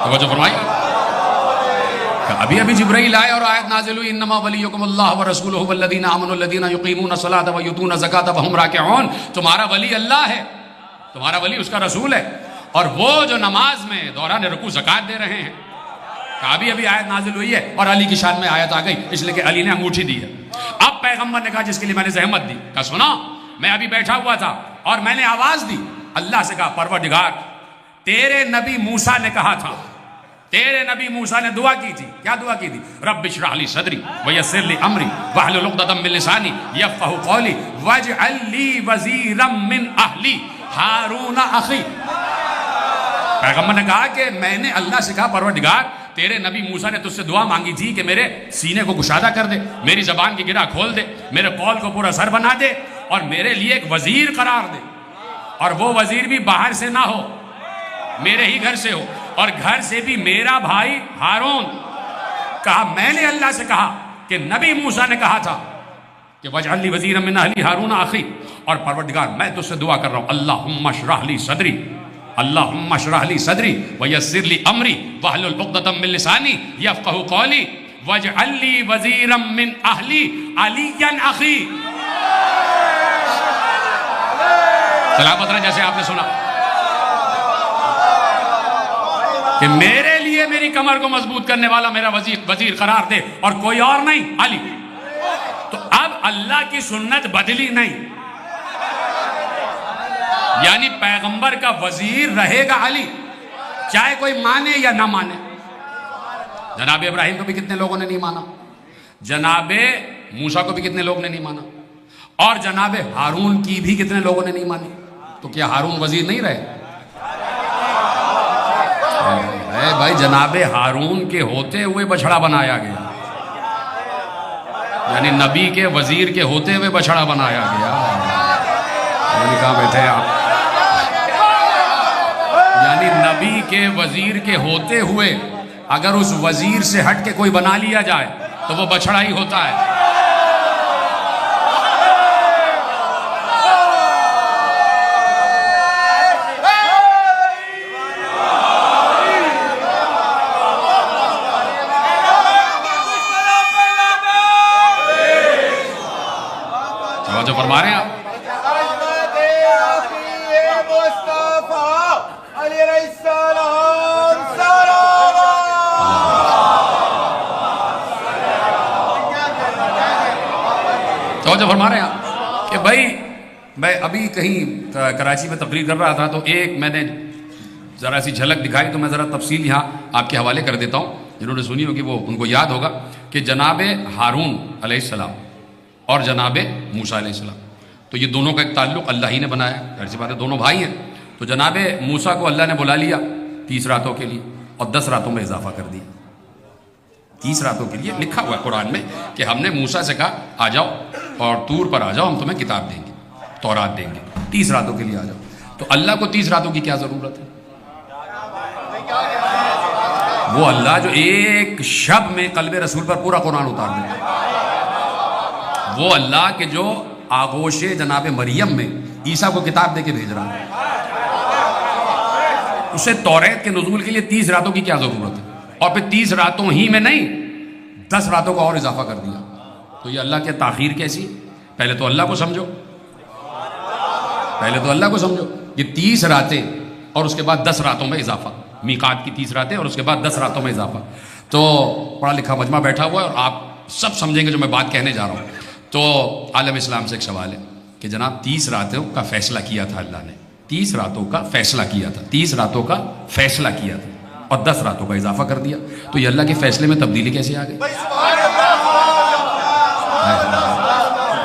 توجہ فرمائی، ابھی جبرائیل آئے اور آیت نازل ہوئی انما ولیکم اللہ ورسولہ والذین آمنوا الذین یقیمون الصلاۃ ویؤتون الزکاۃ وہم راکعون۔ تمہارا ولی اللہ ہے، تمہارا ولی اس کا رسول ہے، اور وہ جو نماز میں دوران رکوع زکوٰۃ دے رہے ہیں۔ ابھی آیت نازل ہوئی ہے اور علی کی شان میں آیت آ گئی، اس لیے کہ علی نے انگوٹھی دی ہے۔ اب پیغمبر نے کہا جس کے لیے میں نے زحمت دی، کہا سنا میں ابھی بیٹھا ہوا تھا اور میں نے آواز دی، اللہ سے کہا پروردگار تیرے نبی موسیٰ نے کہا تھا، تیرے نبی موسیٰ نے دعا کی تھی، کیا دعا کی تھی؟ رب اشرح لی صدری ویسر لی امری واحلل عقدۃ من لسانی یفقہوا قولی واجعل لی وزیرا من اہلی ہارون اخی۔ پیغمبر نے کہا کہ میں نے اللہ سے کہا پروردگار تیرے نبی موسیٰ نے تجھ سے دعا مانگی تھی کہ میرے سینے کو کشادہ کر دے، میری زبان کی گرہ کھول دے، میرے قول کو پورا سر بنا دے، اور میرے لیے ایک وزیر قرار دے، اور وہ وزیر بھی باہر سے نہ ہو، میرے ہی گھر سے ہو، اور گھر سے بھی میرا بھائی ہارون۔ کہا میں نے اللہ سے کہا کہ نبی موسیٰ نے کہا تھا کہ وَاجْعَلْ لِي وَزِيرًا مِّنْ أَهْلِي هَارُونَ أَخِي، اور پروردگار میں تجھ سے دعا کر رہا ہوں اللہم اشرح لی صدری، اللہم اشرح لی صدری ویسر لی امری واحلل عقدۃ من لسانی یفقہوا قولی واجعل لی وزیرا من اہلی علیا اخی۔ تلاوت رہا جیسے آپ نے سنا کہ میرے لیے میری کمر کو مضبوط کرنے والا میرا وزیر قرار دے، اور کوئی اور نہیں، علی۔ تو اب اللہ کی سنت بدلی نہیں، یعنی پیغمبر کا وزیر رہے گا علی، چاہے کوئی مانے یا نہ مانے۔ جناب ابراہیم کو بھی کتنے لوگوں نے نہیں مانا، جناب موسیٰ کو بھی کتنے لوگوں نے نہیں مانا، اور جناب ہارون کی بھی کتنے لوگوں نے نہیں مانی۔ تو کیا ہارون وزیر نہیں رہے؟ اے بھائی جناب ہارون کے ہوتے ہوئے بچھڑا بنایا گیا، یعنی نبی کے وزیر کے ہوتے ہوئے بچھڑا بنایا گیا۔ یعنی کہاں بیٹھے آپ؟ یعنی نبی کے وزیر کے ہوتے ہوئے اگر اس وزیر سے ہٹ کے کوئی بنا لیا جائے تو وہ بچھڑا ہی ہوتا ہے۔ جو فرما رہے ہیں آپ جو فرما رہے ہیں آپ کہ بھائی میں ابھی کہیں کراچی میں تقریر کر رہا تھا تو ایک میں نے ذرا سی جھلک دکھائی، تو میں ذرا تفصیل یہاں آپ کے حوالے کر دیتا ہوں، جنہوں نے سنی ہوگی وہ ان کو یاد ہوگا کہ جناب ہارون علیہ السلام اور جناب موسیٰ علیہ السلام، تو یہ دونوں کا ایک تعلق اللہ ہی نے بنایا، ظاہر سی بات ہے دونوں بھائی ہیں۔ تو جناب موسیٰ کو اللہ نے بلا لیا 30 راتوں کے لیے اور 10 راتوں میں اضافہ کر دیا۔ 30 راتوں کے لیے لکھا ہوا ہے قرآن میں کہ ہم نے موسیٰ سے کہا آ جاؤ اور طور پر آ جاؤ، ہم تمہیں کتاب دیں گے، تورات دیں گے، 30 راتوں کے لیے آ جاؤ۔ تو اللہ کو 30 راتوں کی کیا ضرورت ہے؟ وہ اللہ جو ایک شب میں قلب رسول پر پورا قرآن اتار دیتا ہے، وہ اللہ کے جو آغوش جناب مریم میں عیسیٰ کو کتاب دے کے بھیج رہا ہے، اسے توریت کے نزول کے لیے 30 راتوں کی کیا ضرورت ہے؟ اور پھر 30 راتوں ہی میں نہیں 10 راتوں کا اور اضافہ کر دیا۔ تو یہ اللہ کی تاخیر کیسی؟ پہلے تو اللہ کو سمجھو، پہلے تو اللہ کو سمجھو، یہ 30 راتیں اور اس کے بعد 10 راتوں میں اضافہ، میقات کی 30 راتیں اور اس کے بعد 10 راتوں میں اضافہ۔ تو پڑھا لکھا مجمع بیٹھا ہوا ہے اور آپ سب سمجھیں گے جو میں بات کہنے جا رہا ہوں۔ تو عالم اسلام سے ایک سوال ہے کہ جناب 30 راتوں کا فیصلہ کیا تھا اللہ نے، 30 راتوں کا فیصلہ کیا تھا، 30 راتوں کا فیصلہ کیا تھا اور 10 راتوں کا اضافہ کر دیا، تو یہ اللہ کے فیصلے میں تبدیلی کیسے آ گئی؟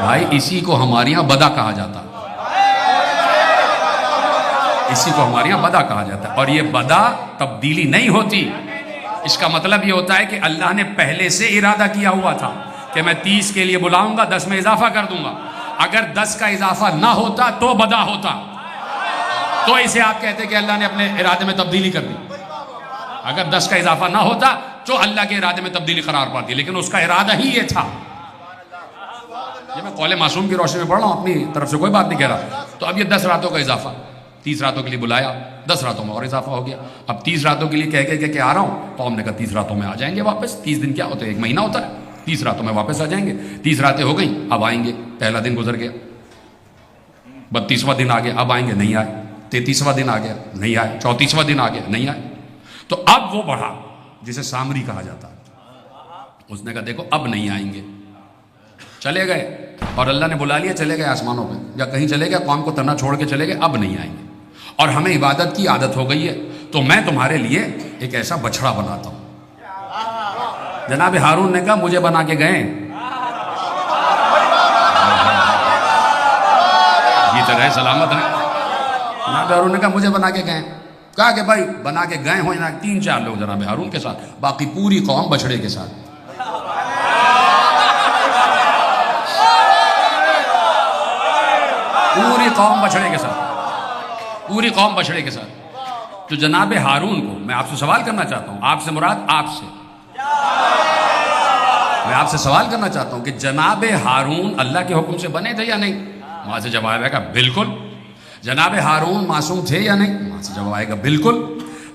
بھائی اسی کو ہمارے یہاں بدا کہا جاتا، اسی کو ہمارے یہاں بدا کہا جاتا ہے، اور یہ بدا تبدیلی نہیں ہوتی۔ اس کا مطلب یہ ہوتا ہے کہ اللہ نے پہلے سے ارادہ کیا ہوا تھا کہ میں 30 کے لیے بلاؤں گا، 10 میں اضافہ کر دوں گا۔ اگر 10 کا اضافہ نہ ہوتا تو بدا ہوتا، تو اسے آپ کہتے کہ اللہ نے اپنے ارادے میں تبدیلی کر دی۔ اگر 10 کا اضافہ نہ ہوتا تو اللہ کے ارادے میں تبدیلی قرار پاتی، لیکن اس کا ارادہ ہی یہ تھا۔ یہ میں قول معصوم کی روشنی میں پڑھ رہا ہوں، اپنی طرف سے کوئی بات نہیں کہہ رہا۔ تو اب یہ 10 راتوں کا اضافہ، 30 راتوں کے لیے بلایا، 10 راتوں میں اور اضافہ ہو گیا۔ اب 30 راتوں کے لیے کہہ کے آ رہا ہوں، قوم نے کہا 30 راتوں میں آ جائیں گے واپس۔ 30 دن کیا ہوتے ہیں؟ 1 مہینہ ہوتا ہے۔ 30 راتوں میں واپس آ جائیں گے۔ 30 راتیں ہو گئیں، اب آئیں گے۔ پہلا دن گزر گیا، 32واں دن آ گیا، اب آئیں گے، نہیں آئے۔ 33واں دن آ گیا، نہیں آئے۔ 34واں دن آ گیا، نہیں آئے۔ تو اب وہ بڑھا جسے سامری کہا جاتا ہے، اس نے کہا دیکھو اب نہیں آئیں گے۔ چلے گئے، اور اللہ نے بلا لیا، چلے گئے آسمانوں پہ یا کہیں چلے گئے، قوم کو تنہا چھوڑ کے چلے گئے، اب نہیں آئیں گے۔ اور ہمیں عبادت کی عادت ہو گئی ہے، تو میں تمہارے لیے ایک ایسا بچڑا بناتا ہوں۔ جناب ہارون نے کہا مجھے بنا کے گئے، جیتے رہے سلامت رہے۔ جناب ہارون نے کہا مجھے بنا کے گئے، کہا کہ بھائی بنا کے گئے ہوں نا 3-4 لوگ جناب ہارون کے ساتھ، باقی پوری قوم بچڑے کے ساتھ۔ پوری قوم بچڑے کے ساتھ، پوری قوم بچڑے کے ساتھ۔ تو جناب ہارون کو میں آپ سے سوال کرنا چاہتا ہوں، آپ سے مراد آپ سے، میں آپ سے سوال کرنا چاہتا ہوں کہ جناب ہارون اللہ کے حکم سے بنے تھے یا نہیں؟ وہاں سے جواب آئے گا بالکل۔ جناب ہارون معصوم تھے یا نہیں؟ وہاں سے جواب آئے گا بالکل۔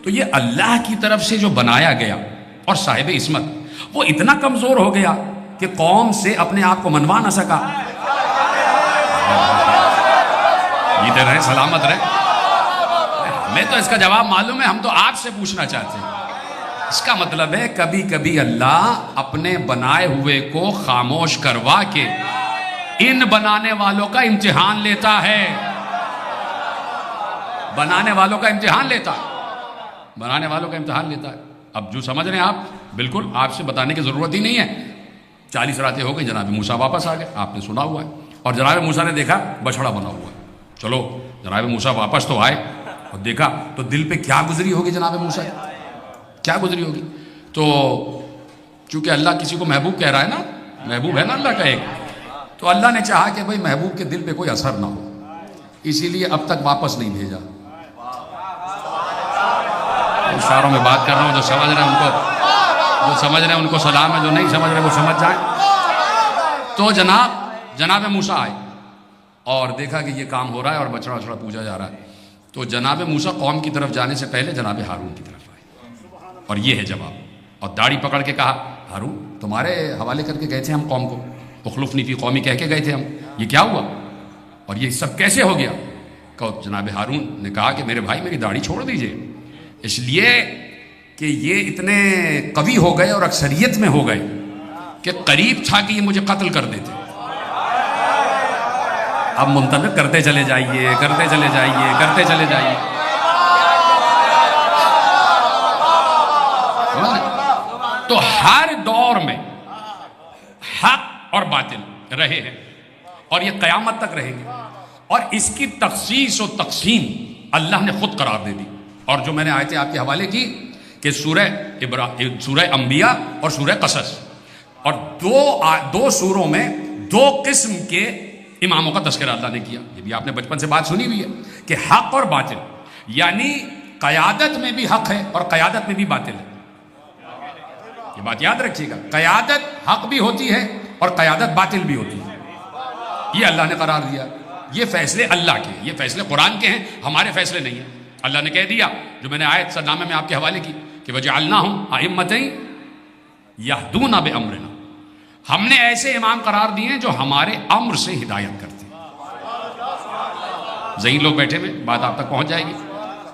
تو یہ اللہ کی طرف سے جو بنایا گیا اور صاحب عصمت، وہ اتنا کمزور ہو گیا کہ قوم سے اپنے آپ کو منوا نہ سکا۔ جیتے رہے سلامت رہے۔ ہمیں تو اس کا جواب معلوم ہے، ہم تو آپ سے پوچھنا چاہتے ہیں۔ اس کا مطلب ہے کبھی کبھی اللہ اپنے بنائے ہوئے کو خاموش کروا کے ان بنانے والوں کا امتحان لیتا ہے، بنانے والوں کا امتحان لیتا ہے، بنانے والوں کا امتحان لیتا ہے۔ اب جو سمجھ رہے ہیں آپ، بالکل آپ سے بتانے کی ضرورت ہی نہیں ہے۔ 40 راتیں ہو گئی، جناب موسیٰ واپس آ گئے، آپ نے سنا ہوا ہے، اور جناب موسیٰ نے دیکھا بچڑا بنا ہوا ہے۔ چلو جناب موسیٰ واپس تو آئے اور دیکھا تو دل پہ کیا گزری ہوگی جناب موسیٰ، کیا گزری ہوگی؟ تو چونکہ اللہ کسی کو محبوب کہہ رہا ہے نا، محبوب ہے نا اللہ کا ایک، تو اللہ نے چاہا کہ بھئی محبوب کے دل پہ کوئی اثر نہ ہو، اسی لیے اب تک واپس نہیں بھیجا۔ اشاروں میں بات کر رہا ہوں، جو سمجھ رہے ہیں ان کو، جو سمجھ رہے ہیں ان کو سلام ہے، جو نہیں سمجھ رہے وہ سمجھ جائیں۔ تو جناب موسیٰ آئے اور دیکھا کہ یہ کام ہو رہا ہے اور بچڑا وچڑا پوجا جا رہا ہے، تو جناب موسیٰ قوم کی طرف جانے سے پہلے جناب ہارون کی طرف آئے، اور یہ ہے جواب۔ اور داڑھی پکڑ کے کہا ہارون تمہارے حوالے کر کے گئے تھے ہم قوم کو، اخلفنی فی قومی کہہ کے گئے تھے ہم، یہ کیا ہوا اور یہ سب کیسے ہو گیا؟ جناب ہارون نے کہا کہ میرے بھائی میری داڑھی چھوڑ دیجئے، اس لیے کہ یہ اتنے قوی ہو گئے اور اکثریت میں ہو گئے کہ قریب تھا کہ یہ مجھے قتل کر دیتے۔ اب منتظر کرتے چلے جائیے، کرتے چلے جائیے، کرتے چلے جائیے۔ تو ہر دور میں حق اور باطل رہے ہیں اور یہ قیامت تک رہیں گے، اور اس کی تخصیص و تقسیم اللہ نے خود قرار دے دی۔ اور جو میں نے آیتیں آپ کے حوالے کی کہ سورہ انبیاء اور سورہ قصص، اور دو سوروں میں 2 قسم کے اماموں کا تذکرہ اللہ نے کیا۔ یہ بھی آپ نے بچپن سے بات سنی ہوئی ہے کہ حق اور باطل، یعنی قیادت میں بھی حق ہے اور قیادت میں بھی باطل ہے۔ یہ بات یاد رکھیے گا، قیادت حق بھی ہوتی ہے اور قیادت باطل بھی ہوتی ہے، یہ اللہ نے قرار دیا۔ یہ فیصلے اللہ کے ہیں، یہ فیصلے قرآن کے ہیں، ہمارے فیصلے نہیں ہیں۔ اللہ نے کہہ دیا، جو میں نے آیت نامے میں آپ کے حوالے کی کہ وَجَعَلْنَاهُمْ أَئِمَّةً يَهْدُونَ بِأَمْرِنَا، ہم نے ایسے امام قرار دیے ہیں جو ہمارے امر سے ہدایت کرتے ہیں۔ ذہین لوگ بیٹھے ہوئے، بات آپ تک پہنچ جائے گی۔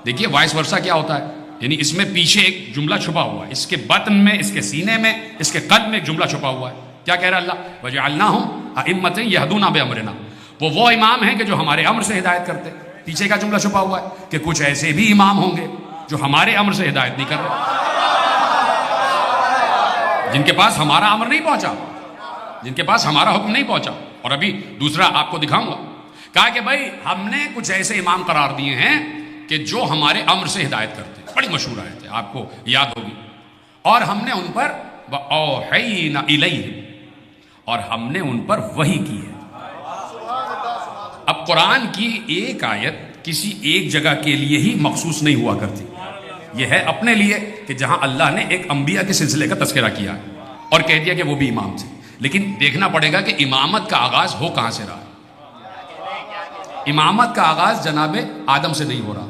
دیکھیے وائس ورثہ کیا ہوتا ہے، یعنی اس میں پیچھے ایک جملہ چھپا ہوا ہے، اس کے بطن میں، اس کے سینے میں، اس کے قلب میں ایک جملہ چھپا ہوا ہے۔ کیا کہہ رہا ہے اللہ؟ وَجَعَلْنَاهُمْ أَئِمَّةً يَهْدُونَ بِأَمْرِنَا، وہ امام ہیں کہ جو ہمارے امر سے ہدایت کرتے ہیں۔ پیچھے کا جملہ چھپا ہوا ہے کہ کچھ ایسے بھی امام ہوں گے جو ہمارے امر سے ہدایت نہیں کر رہے، جن کے پاس ہمارا امر نہیں پہنچا، جن کے پاس ہمارا حکم نہیں پہنچا۔ اور ابھی دوسرا آپ کو دکھاؤں گا، کہا کہ بھائی ہم نے کچھ ایسے امام قرار دیے ہیں کہ جو ہمارے امر سے ہدایت کرتے ہیں. بڑی مشہور آیت ہے، آپ کو یاد ہوگی. اور ہم نے ان پر وَأَوْحَيْنَا إِلَيْهِمْ، اور ہم نے ان پر وحی کی ہے. اب قرآن کی ایک آیت کسی ایک جگہ کے لیے ہی مخصوص نہیں ہوا کرتی. یہ ہے اپنے لیے کہ جہاں اللہ نے ایک انبیاء کے سلسلے کا تذکرہ کیا اور کہہ دیا کہ وہ بھی امام تھے. لیکن دیکھنا پڑے گا کہ امامت کا آغاز ہو کہاں سے رہا. امامت کا آغاز جناب آدم سے نہیں ہو رہا،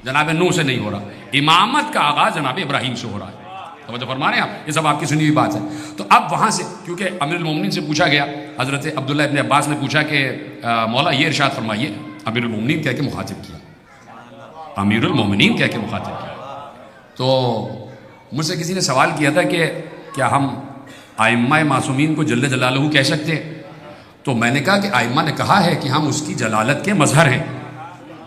جناب نوح سے نہیں ہو رہا. امامت کا آغاز جناب ابراہیم سے ہو رہا ہے. توجہ فرما رہے ہیں آپ، یہ سب آپ کی سنی ہوئی بات ہے. تو اب وہاں سے کیونکہ امیر المومنین سے پوچھا گیا، حضرت عبداللہ ابن عباس نے پوچھا کہ مولا یہ ارشاد فرمائیے، امیر المومنین کہہ کے مخاطب کیا، امیر المومنین کہہ کے مخاطب کیا. تو مجھ سے کسی نے سوال کیا تھا کہ کیا ہم ائمہ معصومین کو جل جلالہ کہہ سکتے ہیں؟ تو میں نے کہا کہ ائمہ نے کہا ہے کہ ہم اس کی جلالت کے مظہر ہیں،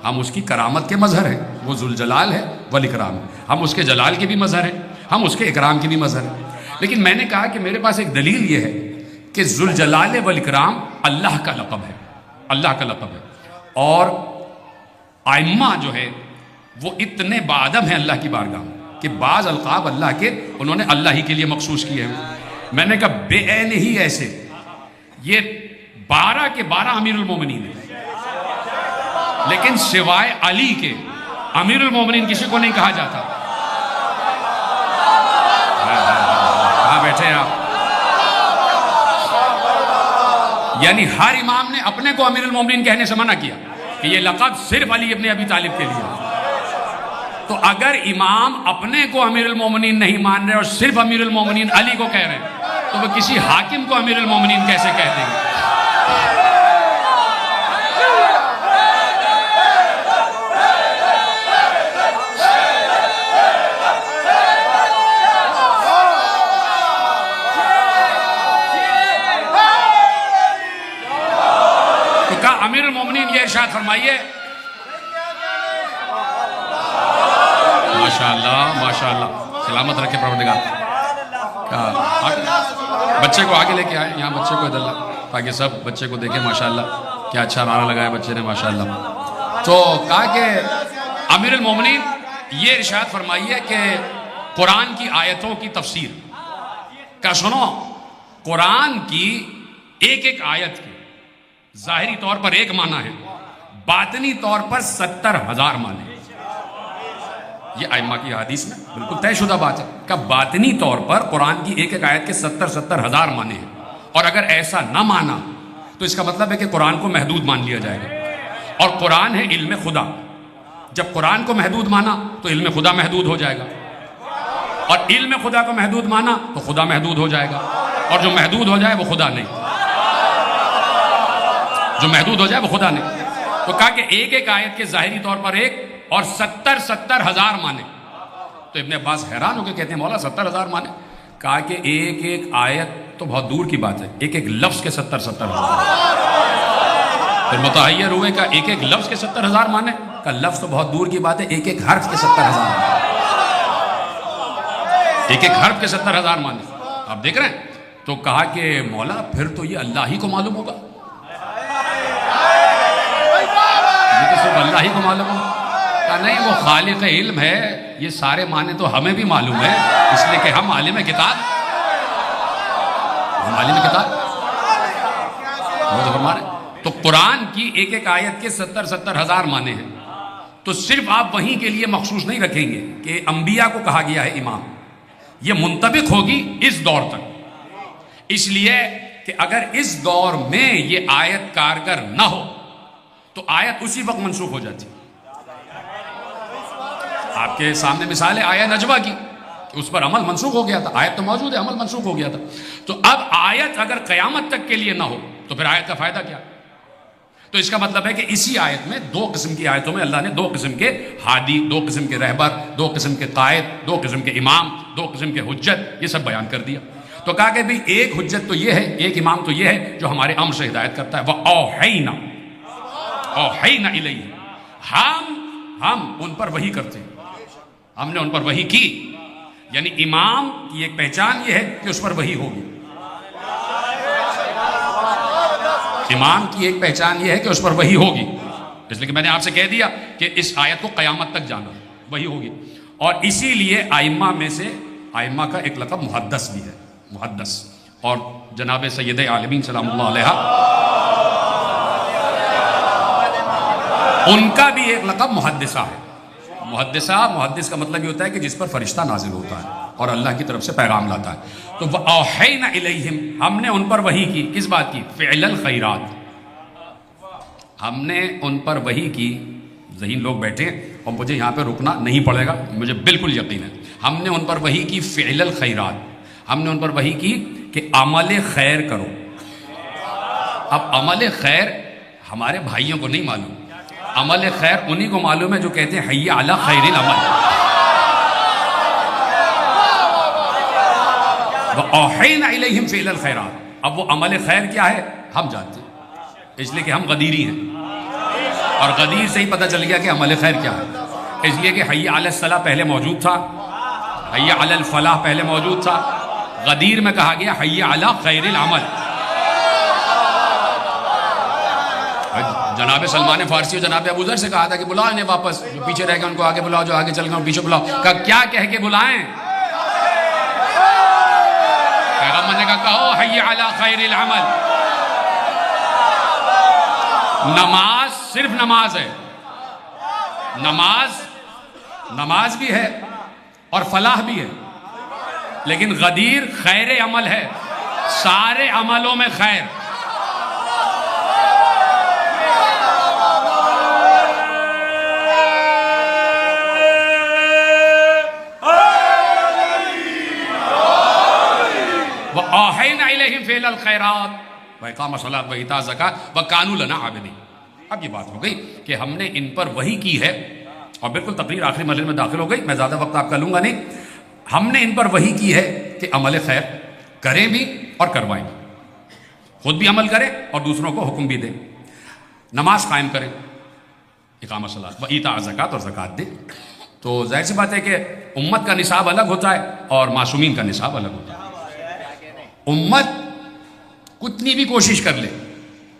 ہم اس کی کرامت کے مظہر ہیں. وہ ذوالجلال ہے والاکرام، ہم اس کے جلال کے بھی مظہر ہیں، ہم اس کے اکرام کی بھی مظہر ہیں. لیکن میں نے کہا کہ میرے پاس ایک دلیل یہ ہے کہ ذوالجلال والاکرام اللہ کا لقب ہے، اللہ کا لقب ہے. اور ائمہ جو ہے وہ اتنے بادم ہیں اللہ کی بارگاہ میں کہ بعض القاب اللہ کے انہوں نے اللہ ہی کے لیے مخصوص کیے ہیں. میں نے کہا بے عین ہی ایسے یہ 12 کے 12 امیر المومنین ہیں، لیکن سوائے علی کے امیر المومنین کسی کو نہیں کہا جاتا. کہاں بیٹھے ہیں آپ؟ یعنی ہر امام نے اپنے کو امیر المومنین کہنے سے منع کیا کہ یہ لقب صرف علی ابن ابی طالب کے لیے. تو اگر امام اپنے کو امیر المومنین نہیں مان رہے اور صرف امیر المومنین علی کو کہہ رہے ہیں تو وہ کسی حاکم کو امیر المومنین کیسے کہہ دیں گے؟ تو کہا امیر المومنین یہ ارشاد فرمائیے. ماشاءاللہ ماشاءاللہ، سلامت رکھے پروردگار. بچے کو آگے لے کے آئے، یہاں بچے کو ادھر لا تاکہ سب بچے کو دیکھیں. ماشاءاللہ کیا اچھا نعرہ لگایا بچے نے، ماشاءاللہ. تو کہا کہ امیر المومنین یہ ارشاد فرمائیے کہ قرآن کی آیتوں کی تفسیر کا سنو. قرآن کی ایک ایک آیت کی ظاہری طور پر ایک معنی ہے، باطنی طور پر 70,000 معنی. یہ ائمہ کی حدیث میں بالکل طے شدہ بات ہے کہ باطنی طور پر قرآن کی ایک ایک آیت کے 70,000 معنی ہیں. اور اگر ایسا نہ مانا تو اس کا مطلب ہے کہ قرآن کو محدود مان لیا جائے گا. اور قرآن ہے علم خدا، جب قرآن کو محدود مانا تو علم خدا محدود ہو جائے گا، اور علم خدا کو محدود مانا تو خدا محدود ہو جائے گا، اور جو محدود ہو جائے وہ خدا نہیں، جو محدود ہو جائے وہ خدا نہیں. تو کہا کہ ایک ایک آیت کے ظاہری طور پر ایک اور 70,000 معنی. تو ابن عباس حیران ہو کے کہتے ہیں مولا 70,000 معنی؟ کہا کہ ایک ایک آیت تو بہت دور کی بات ہے، ایک ایک لفظ کے 70,000. پھر متحیر ہوئے کہ ایک ایک لفظ کے 70,000 معنی؟ کہ لفظ تو بہت دور کی بات ہے، ایک ایک حرف کے 70,000 معنی، ایک ایک حرف کے 70,000 معنی. آپ دیکھ رہے ہیں؟ تو کہا کہ مولا پھر تو یہ اللہ ہی کو معلوم ہوگا، یہ تو صرف اللہ ہی کو معلوم ہوگا. کہا نہیں، وہ خالق علم ہے، یہ سارے معنی تو ہمیں بھی معلوم ہے، اس لیے کہ ہم عالم کتاب، ہم عالم کتاب. تو قرآن کی ایک ایک آیت کے 70,000 معنی ہیں. تو صرف آپ وہیں کے لیے مخصوص نہیں رکھیں گے کہ انبیاء کو کہا گیا ہے امام، یہ منطبق ہوگی اس دور تک. اس لیے کہ اگر اس دور میں یہ آیت کارگر نہ ہو تو آیت اسی وقت منسوخ ہو جاتی. آپ کے سامنے مثال ہے آیہ نجوہ کی، کہ اس پر عمل منسوخ ہو گیا تھا. آیت تو موجود ہے، عمل منسوخ ہو گیا تھا. تو اب آیت اگر قیامت تک کے لیے نہ ہو تو پھر آیت کا فائدہ کیا؟ تو اس کا مطلب ہے کہ اسی آیت میں 2 قسم کی آیتوں میں اللہ نے 2 قسم کے ہادی، 2 قسم کے رہبر، 2 قسم کے قائد، 2 قسم کے امام، 2 قسم کے حجت، یہ سب بیان کر دیا. تو کہا کہ بھی ایک حجت تو یہ ہے، ایک امام تو یہ ہے جو ہمارے امر سے ہدایت کرتا ہے. وَأَوْحَيْنَا أَوْحَيْنَا إِلَيْهِ، ہم ان پر وحی کرتے ہیں، ہم نے ان پر وحی کی. یعنی امام کی ایک پہچان یہ ہے کہ اس پر وحی ہوگی. امام کی ایک پہچان یہ ہے کہ اس پر وحی ہوگی. اس لیے کہ میں نے آپ سے کہہ دیا کہ اس آیت کو قیامت تک جانا وہی ہوگی. اور اسی لیے ائمہ میں سے ائمہ کا ایک لقب محدث بھی ہے, محدث. اور جناب سید عالمین سلام اللہ علیہ ان کا بھی ایک لقب محدثہ ہے. محدث کا مطلب یہ ہوتا ہے کہ جس پر فرشتہ نازل ہوتا ہے اور اللہ کی طرف سے پیغام لاتا ہے. تو وَأَوْحَيْنَا إِلَيْهِمْ, ہم نے ان پر وحی کی. کس بات کی؟ فعل الخیرات. ہم نے ان پر وحی کی. ذہین لوگ بیٹھے اور مجھے یہاں پہ رکنا نہیں پڑے گا, مجھے بالکل یقین ہے. ہم نے ان پر وحی کی فعل الخیرات, ہم نے ان پر وحی کی کہ عمل خیر کرو. اب عمل خیر ہمارے بھائیوں کو نہیں معلوم, عمل خیر انہی کو معلوم ہے جو کہتے ہیں حی علی خیر العمل. وَأَوْحَيْنَا إِلَيْهِمْ فِعْلَ الْخَيْرَاتِ. اب وہ عمل خیر کیا ہے ہم جانتے ہیں, اس لیے کہ ہم غدیری ہیں, اور غدیر سے ہی پتہ چل گیا کہ عمل خیر کیا ہے. اس لیے کہ حی علی الصلاح پہلے موجود تھا, حی علی الفلاح پہلے موجود تھا, غدیر میں کہا گیا حی علی خیر العمل. جناب سلمان فارسی اور جناب ابو ذر سے کہا تھا کہ بلاؤ انہیں واپس, جو پیچھے رہ گئے ان کو آگے بلاؤ, جو آگے چل گئے پیچھے بلاؤ. کہا کیا کہہ کے بلائیں؟ پیغمبر نے کہا کہو حی علی خیر العمل. نماز صرف نماز ہے, نماز بھی ہے اور فلاح بھی ہے, لیکن غدیر خیر عمل ہے, سارے عملوں میں خیر. وَأَوْحَيْنَا إِلَيْهِمْ فِعْلَ الْخَيْرَاتِ وَإِقَامَ الصَّلَاةِ وَإِيتَاءَ الزَّكَاةِ وَكَانُوا لَنَا عَابِدِينَ. اب یہ بات ہو گئی کہ ہم نے ان پر وحی کی ہے, اور بالکل تقریر آخری مرحلے میں داخل ہو گئی, میں زیادہ وقت آپ کا لوں گا نہیں. ہم نے ان پر وحی کی ہے کہ عمل خیر کریں بھی اور کروائیں, خود بھی عمل کریں اور دوسروں کو حکم بھی دیں. نماز قائم کریں, اقامۃ الصلاۃ وایتاء الزکوٰۃ, اور زکوٰۃ دیں. تو ظاہر سی بات ہے کہ امت کا نصاب الگ ہوتا ہے اور معصومین کا نصاب الگ ہوتا ہے. امت کتنی بھی کوشش کر لے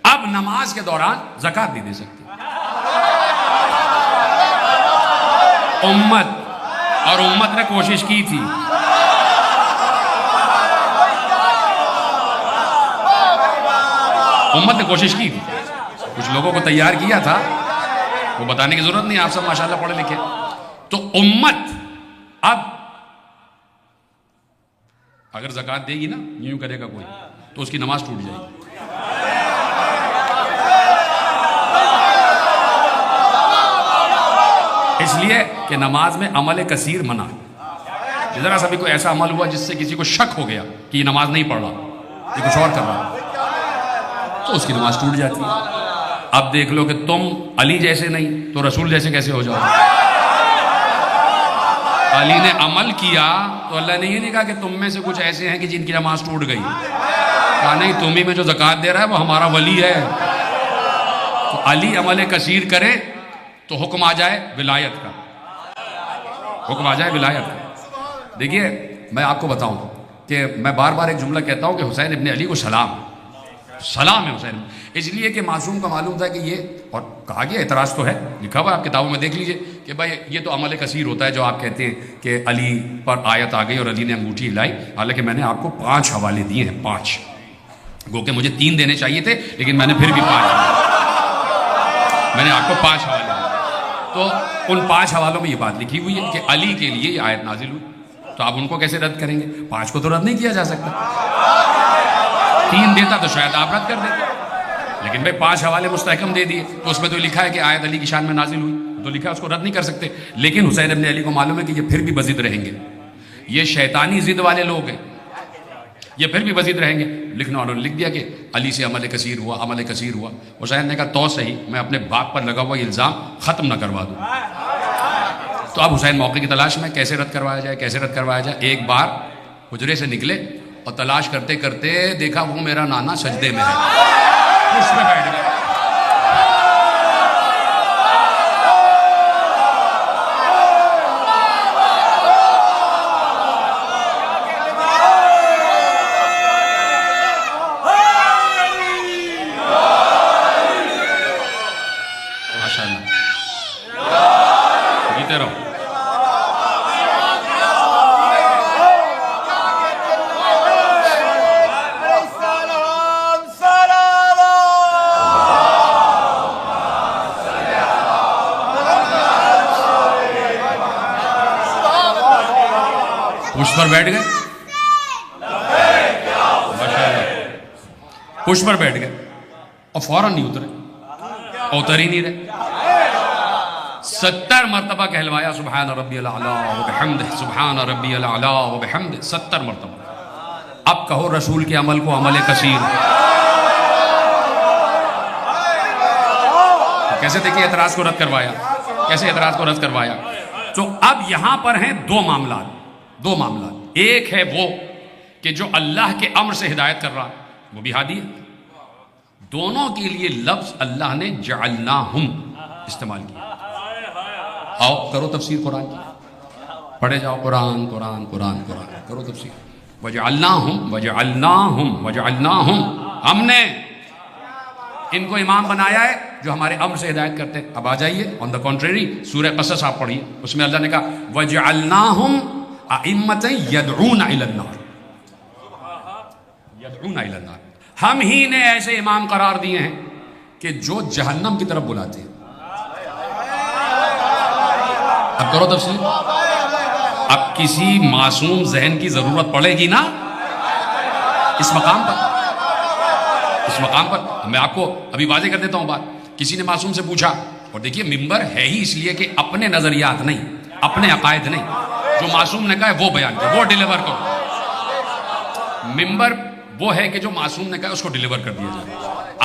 اب نماز کے دوران زکوٰۃ نہیں دے سکتی امت, اور امت نے کوشش کی تھی. امت نے کوشش کی تھی, کچھ لوگوں کو تیار کیا تھا, وہ بتانے کی ضرورت نہیں, آپ سب ماشاءاللہ پڑھے لکھے. تو امت اب اگر زکوٰۃ دے گی نا, یوں کرے گا کوئی, تو اس کی نماز ٹوٹ جائے گی. اس لیے کہ نماز میں عمل کثیر منع. ذرا سا بھی کوئی ایسا عمل ہوا جس سے کسی کو شک ہو گیا کہ یہ نماز نہیں پڑھ رہا, یہ کچھ اور کر رہا, تو اس کی نماز ٹوٹ جاتی ہے. اب دیکھ لو کہ تم علی جیسے نہیں تو رسول جیسے کیسے ہو جاؤ. علی نے عمل کیا تو اللہ نے یہ نہیں کہا کہ تم میں سے کچھ ایسے ہیں کہ جن کی نماز ٹوٹ گئی, کہا نہیں, تمہیں میں جو زکوٰۃ دے رہا ہے وہ ہمارا ولی ہے. تو علی عمل کثیر کرے تو حکم آ جائے ولایت کا, حکم آ جائے ولایت کا. دیکھیے میں آپ کو بتاؤں کہ میں بار بار ایک جملہ کہتا ہوں کہ حسین ابن علی کو سلام ہے حسین, اس لیے کہ معصوم کا معلوم تھا کہ یہ, اور کہا گیا اعتراض تو ہے, لکھا ہوا آپ کتابوں میں دیکھ لیجئے کہ بھائی یہ تو عمل کثیر ہوتا ہے جو آپ کہتے ہیں کہ علی پر آیت آ گئی اور علی نے انگوٹھی ہلائی. حالانکہ میں نے آپ کو 5 حوالے دیے ہیں, 5, گو کہ مجھے 3 دینے چاہیے تھے لیکن میں نے پھر بھی 5 میں نے آپ کو 5 حوالے دیے. تو ان 5 حوالوں میں یہ بات لکھی ہوئی ہے کہ علی کے لیے یہ آیت نازل ہوئی. تو آپ ان کو کیسے رد کریں گے؟ 5 کو تو رد نہیں کیا جا سکتا. 3 دیتا تو شاید آپ رد کر دیتے, لیکن بھائی 5 حوالے مستحکم دے دیے تو اس میں تو لکھا ہے کہ آیت علی کی شان میں نازل ہوئی, تو لکھا ہے اس کو رد نہیں کر سکتے. لیکن حسین ابن علی کو معلوم ہے کہ یہ پھر بھی بضد رہیں گے, یہ شیطانی ضد والے لوگ ہیں, یہ پھر بھی بضد رہیں گے. لکھنے والوں نے لکھ دیا کہ علی سے عمل کثیر ہوا, عمل کثیر ہوا. حسین نے کہا تو صحیح, میں اپنے باپ پر لگا ہوا یہ الزام ختم نہ کروا دوں. تو اب حسین موقع کی تلاش میں کیسے رد کروایا جائے, کیسے رد کروایا جائے. ایک بار حجرے سے نکلے اور تلاش کرتے کرتے دیکھا وہ میرا نانا سجدے میں ہے, اس میں بیٹھ گئے. پشت پر بیٹھ گئے، پشت پر بیٹھ گئے اور فوراً نہیں اترے، اتر ہی نہیں رہے. 70 مرتبہ کہلوایا سبحان ربی الاعلیٰ وبحمدہ، سبحان ربی الاعلیٰ وبحمدہ، 70 مرتبہ. اب کہو رسول کے عمل کو عمل کثیر. کیسے دیکھیں اعتراض کو رد کروایا، کیسے اعتراض کو رد کروایا. تو اب یہاں پر ہیں دو معاملات. ایک ہے وہ کہ جو اللہ کے امر سے ہدایت کر رہا وہ بھی ہادی ہے. دونوں کے لیے لفظ اللہ نے جعلناہم استعمال کیا. آؤ کرو تفسیر قرآن کی، پڑھے جاؤ قرآن قرآن قرآن قرآن، کرو تفسیر. وجعلناہم، ہم نے ان کو امام بنایا ہے جو ہمارے امر سے ہدایت کرتے ہیں. اب آ جائیے آن دا کنٹریری سورہ قصص آپ پڑھیے، اس میں اللہ نے کہا وجعلناہم ائمۃ یدعون الی النار، یدعون الی النار، ہم ہی نے ایسے امام قرار دیے ہیں کہ جو جہنم کی طرف بلاتے ہیں. اب کرو تفسیر. اب کسی معصوم ذہن کی ضرورت پڑے گی نا اس مقام پر. میں آپ کو ابھی واضح کر دیتا ہوں بات. کسی نے معصوم سے پوچھا، اور دیکھیے ممبر ہے ہی اس لیے کہ اپنے نظریات نہیں، اپنے عقائد نہیں، جو معصوم نے کہا ہے وہ بیان کرو، وہ ڈیلیور کرو. ممبر وہ ہے کہ جو معصوم نے کہا ہے اس کو ڈیلیور کر دیا جائے.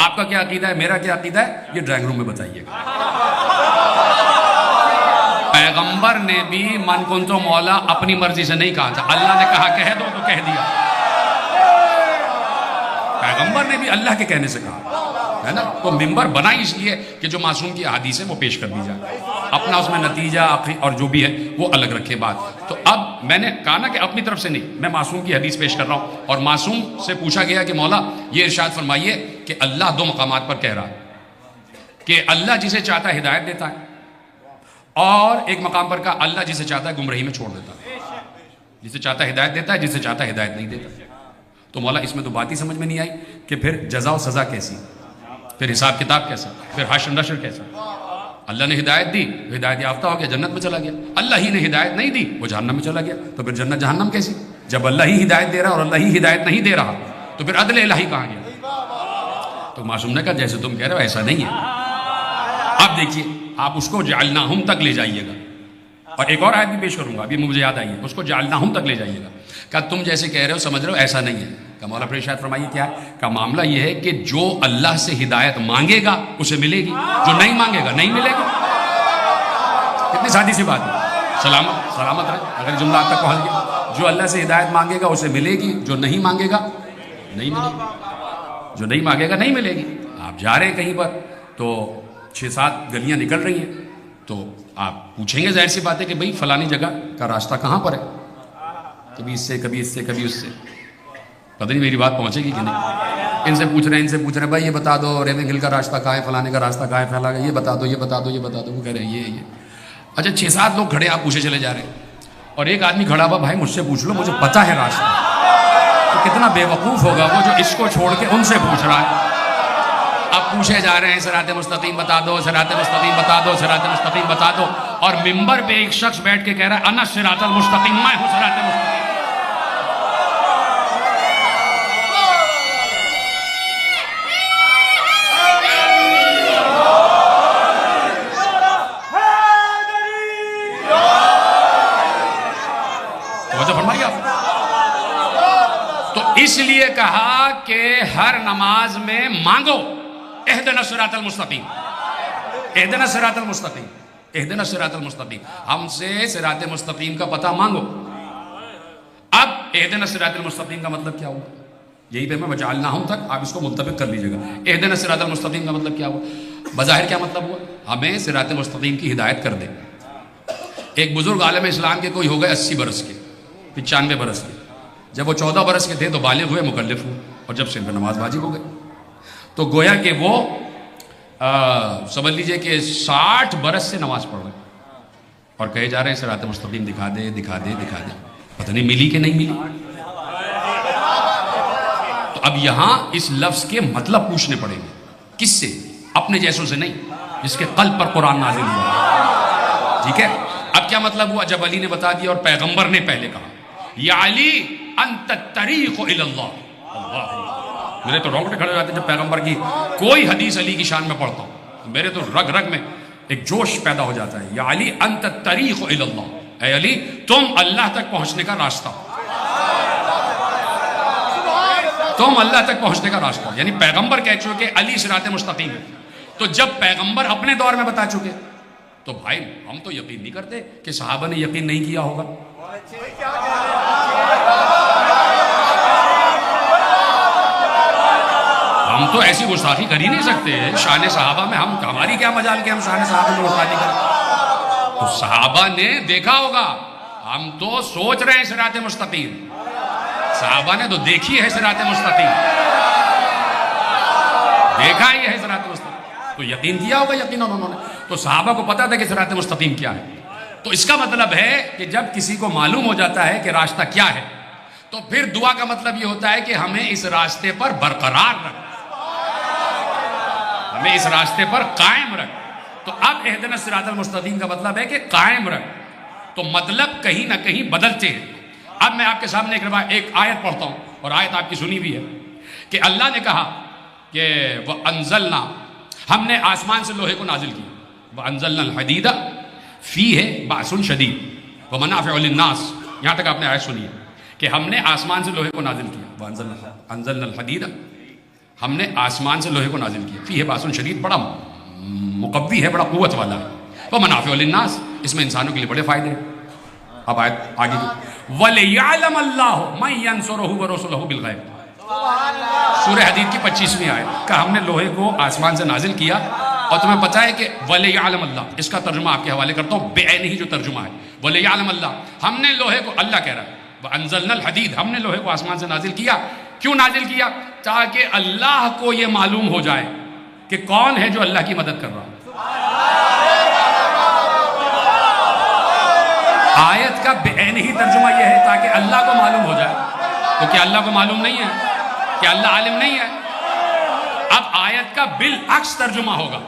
آپ کا کیا عقیدہ ہے، میرا کیا عقیدہ ہے، یہ ڈرائنگ روم میں بتائیے گا. پیغمبر نے بھی من کنتو مولا اپنی مرضی سے نہیں کہا تھا، اللہ نے کہا کہہ دو تو کہہ دیا. پیغمبر نے بھی اللہ کے کہنے سے کہا ہے نا. تو ممبر بنا اس لیے کہ جو معصوم کی احادیث ہے وہ پیش کر دی جائے، اپنا اس میں نتیجہ اور جو بھی ہے وہ الگ رکھے بات. تو اب میں نے کہا نا کہ اپنی طرف سے نہیں، میں معصوم کی حدیث پیش کر رہا ہوں. اور معصوم سے پوچھا گیا کہ مولا یہ ارشاد فرمائیے کہ اللہ دو مقامات پر کہہ رہا ہے کہ اللہ جسے چاہتا ہے ہدایت دیتا ہے، اور ایک مقام پر کہا اللہ جسے چاہتا ہے گمراہی میں چھوڑ دیتا ہے. جسے چاہتا ہے ہدایت دیتا ہے، جسے چاہتا ہے ہدایت نہیں دیتا. تو مولا اس میں تو بات ہی سمجھ میں نہیں آئی کہ پھر جزا و سزا کیسی، پھر حساب کتاب کیسا، پھر حشر نشر کیسا. اللہ نے ہدایت دی، ہدایت یافتہ ہو گیا جنت میں چلا گیا. اللہ ہی نے ہدایت نہیں دی، وہ جہنم میں چلا گیا. تو پھر جنت جہنم کیسی؟ جب اللہ ہی ہدایت دے رہا اور اللہ ہی ہدایت نہیں دے رہا تو پھر عدل الہی کہاں گیا؟ تو معصوم نے کہا جیسے تم کہہ رہے ہو ایسا نہیں ہے. اب دیکھیے آپ اس کو جعلناہم تک لے جائیے گا، اور ایک اور آیت بھی پیش کروں گا ابھی مجھے یاد آئی ہے، اس کو جعلناہم تک لے جائیے گا. کہ تم جیسے کہہ رہے ہو سمجھ رہے ہو ایسا نہیں ہے. کہ مولا پھر ارشاد فرمائیے کیا ہے؟ کہ معاملہ یہ ہے کہ جو اللہ سے ہدایت مانگے گا اسے ملے گی، جو نہیں مانگے گا نہیں ملے گی. کتنی سادی سی بات ہے. سلامت رہے اگر جملہ آپ تک پہنچ گیا. جو اللہ سے ہدایت مانگے گا اسے ملے گی، جو نہیں مانگے گا نہیں ملے گی. جو نہیں مانگے گا نہیں ملے گی. آپ جا رہے ہیں کہیں پر تو 6-7 گلیاں نکل رہی ہیں تو آپ پوچھیں گے ظاہر سی بات ہے کہ بھئی فلانی جگہ کا راستہ کہاں پر ہے. کبھی اس سے کبھی اس سے کبھی اس سے، پتہ نہیں میری بات پہنچے گی کہ نہیں. ان سے پوچھ رہے ہیں بھائی یہ بتا دو ریونگ ہل کا راستہ کہاں ہے، فلانے کا راستہ کہاں ہے، فلاں یہ بتا دو یہ بتا دو یہ بتا دو. وہ کہہ رہے ہیں یہ. اچھا 6-7 لوگ کھڑے آپ پوچھے چلے جا رہے ہیں اور ایک آدمی کھڑا ہوا بھائی مجھ سے پوچھ لو مجھے پتہ ہے راستہ. تو کتنا بے وقوف ہوگا وہ جو اس کو چھوڑ کے ان سے پوچھ رہا ہے. اب پوچھے جا رہے ہیں صراط مستقیم بتا دو، صراط مستقیم بتا دو، صراط مستقیم بتا دو، اور ممبر پہ ایک شخص بیٹھ کے کہہ رہا ہے انا صراط المستقیم، میں ہوں صراط مستقیم. تو اس لیے کہا کہ ہر نماز میں مانگو اہدنا الصراط المستقیم، اہدنا الصراط المستقیم، اہدنا الصراط المستقیم. ہم سے صراط مستقیم کا پتہ مانگو. اب اہدنا الصراط المستقیم کا مطلب کیا ہوا؟ یہی پہ میں وجعلناہم تک آپ اس کو منطبق کر لیجیے گا. اہدنا الصراط المستقیم کا مطلب کیا ہوا؟ بظاہر کیا مطلب ہوا؟ ہمیں صراط مستقیم کی ہدایت کر دے. ایک بزرگ عالم اسلام کے کوئی ہو گئے 80 برس کے، 95 برس کے. جب وہ 14 برس کے تھے تو بالغ ہوئے، مکلف ہوئے، اور جب سے ان پر نماز واجب ہو گئی تو گویا کہ وہ سمجھ لیجئے کہ 60 برس سے نماز پڑھ رہے اور کہے جا رہے ہیں صراط مستقیم دکھا دے دکھا دے دکھا دے. پتہ نہیں ملی کہ نہیں ملی. تو اب یہاں اس لفظ کے مطلب پوچھنے پڑیں گے. کس سے؟ اپنے جیسوں سے نہیں، جس کے قلب پر قرآن نازل ہوا. ٹھیک ہے. اب کیا مطلب ہوا؟ جب علی نے بتا دیا اور پیغمبر نے پہلے کہا یا علی انت الطریق الی اللہ. اللہ، میرے تو رونگٹے کھڑے ہو جاتے ہیں جب پیغمبر کی کوئی حدیث علی کی شان میں پڑھتا ہوں. میرے تو رگ رگ میں ایک جوش پیدا ہو جاتا ہے. یا علی انت الطریق الی اللہ، اے علی تم اللہ تک پہنچنے کا راستہ، تم اللہ تک پہنچنے کا راستہ. یعنی پیغمبر کہہ چکے علی صراط مستقیم ہے. تو جب پیغمبر اپنے دور میں بتا چکے تو بھائی ہم تو یقین نہیں کرتے کہ صحابہ نے یقین نہیں کیا ہوگا. ہم تو ایسی گستاخی کر ہی نہیں سکتے. شان صحابہ میں ہماری کیا مجال کہ ہم شان صحابہ میں گستاخی کریں. تو صحابہ نے دیکھا ہوگا، ہم تو سوچ رہے ہیں صراط مستقیم، صحابہ نے تو دیکھی ہے صراط مستقیم، دیکھا ہی ہے صراط مستقیم. تو یقین کیا ہوگا یقیناً انہوں نے. تو صحابہ کو پتا تھا کہ صراط مستقیم کیا ہے. تو اس کا مطلب ہے کہ جب کسی کو معلوم ہو جاتا ہے کہ راستہ کیا ہے تو پھر دعا کا مطلب یہ ہوتا ہے کہ ہمیں اس راستے پر برقرار رکھ، ہمیں اس راستے پر قائم رکھ. تو اب اہدنا الصراط المستقیم کا مطلب ہے کہ قائم رکھ. تو مطلب کہیں نہ کہیں بدلتے ہیں. اب میں آپ کے سامنے ایک آیت پڑھتا ہوں، اور آیت آپ کی سنی بھی ہے کہ اللہ نے کہا کہ وَأَنزَلْنَا، ہم نے آسمان سے لوہے کو نازل کیا. وَأَنزَلْنَا الْحَدِيدَ فِيهِ بَأْسٌ شَدِيدٌ وَمَنَافِعُ لِلنَّاسِ. یہاں تک آپ نے آیت سنی ہے کہ ہم نے آسمان سے لوہے کو نازل کیا. وَأَنزَلْنَا الْحَدِيدَ، ہم نے آسمان سے لوہے کو نازل کیا. فِيهِ بَأْسٌ شَدِيدٌ، بڑا مقوی ہے، بڑا قوت والا ہے. وَمَنَافِعُ لِلنَّاسِ، اس میں انسانوں کے لیے بڑے فائدے ہیں. اب آیت آگے کی وَلِيَعْلَمَ اللَّهُ مَن يَنصُرُهُ وَرُسُلَهُ بِالْغَيْبِ. سورہ حدید کی 25ویں آیت کہ ہم نے لوہے کو آسمان سے نازل کیا. اور تمہیں پتہ ہے کہ وَلِيَعْلَمَ اللَّهُ، اس کا ترجمہ آپ کے حوالے کرتا ہوں بعینہ ہی جو ترجمہ ہے. وَلِيَعْلَمَ اللَّهُ، ہم نے لوہے کو، اللہ کہہ رہا ہے وَأَنزَلْنَا الْحَدِيدَ، ہم نے لوہے کو آسمان سے نازل کیا. کیوں نازل کیا؟ تاکہ اللہ کو یہ معلوم ہو جائے کہ کون ہے جو اللہ کی مدد کر رہا. آیت کا بعینہ ہی ترجمہ یہ ہے تاکہ اللہ کو معلوم ہو جائے. تو کیا اللہ کو معلوم نہیں ہے؟ کیا اللہ عالم نہیں ہے؟ اب آیت کا بالعکس ترجمہ ہوگا.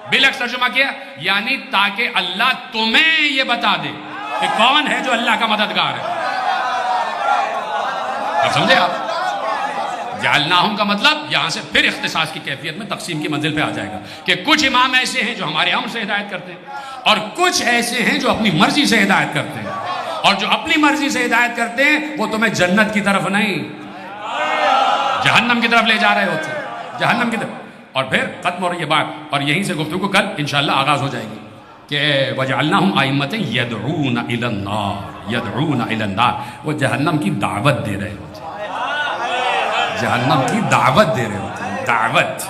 بالعکس ترجمہ کیا؟ یعنی تاکہ اللہ تمہیں یہ بتا دے کہ کون ہے جو اللہ کا مددگار ہے. اب سمجھے آپ؟ جعلناہم کا مطلب یہاں سے پھر اختصاص کی کیفیت میں تقسیم کی منزل پہ آ جائے گا کہ کچھ امام ایسے ہیں جو ہمارے امر سے ہدایت کرتے ہیں، اور کچھ ایسے ہیں جو اپنی مرضی سے ہدایت کرتے ہیں. اور جو اپنی مرضی سے ہدایت کرتے ہیں وہ تمہیں جنت کی طرف نہیں جہنم کی طرف لے جا رہے ہوتے ہیں، جہنم کی طرف. اور پھر ختم ہو رہی ہے بات، اور یہیں سے گفتگو کل انشاءاللہ آغاز ہو جائے گی کہ وَجَعَلْنَاهُمْ أَئِمَّةً يَدْعُونَ إِلَى النَّارِ، يَدْعُونَ إِلَى النَّارِ. وہ جہنم کی دعوت دے رہے ہوتے ہیں، جہنم کی دعوت دے رہے ہوتے ہیں. دعوت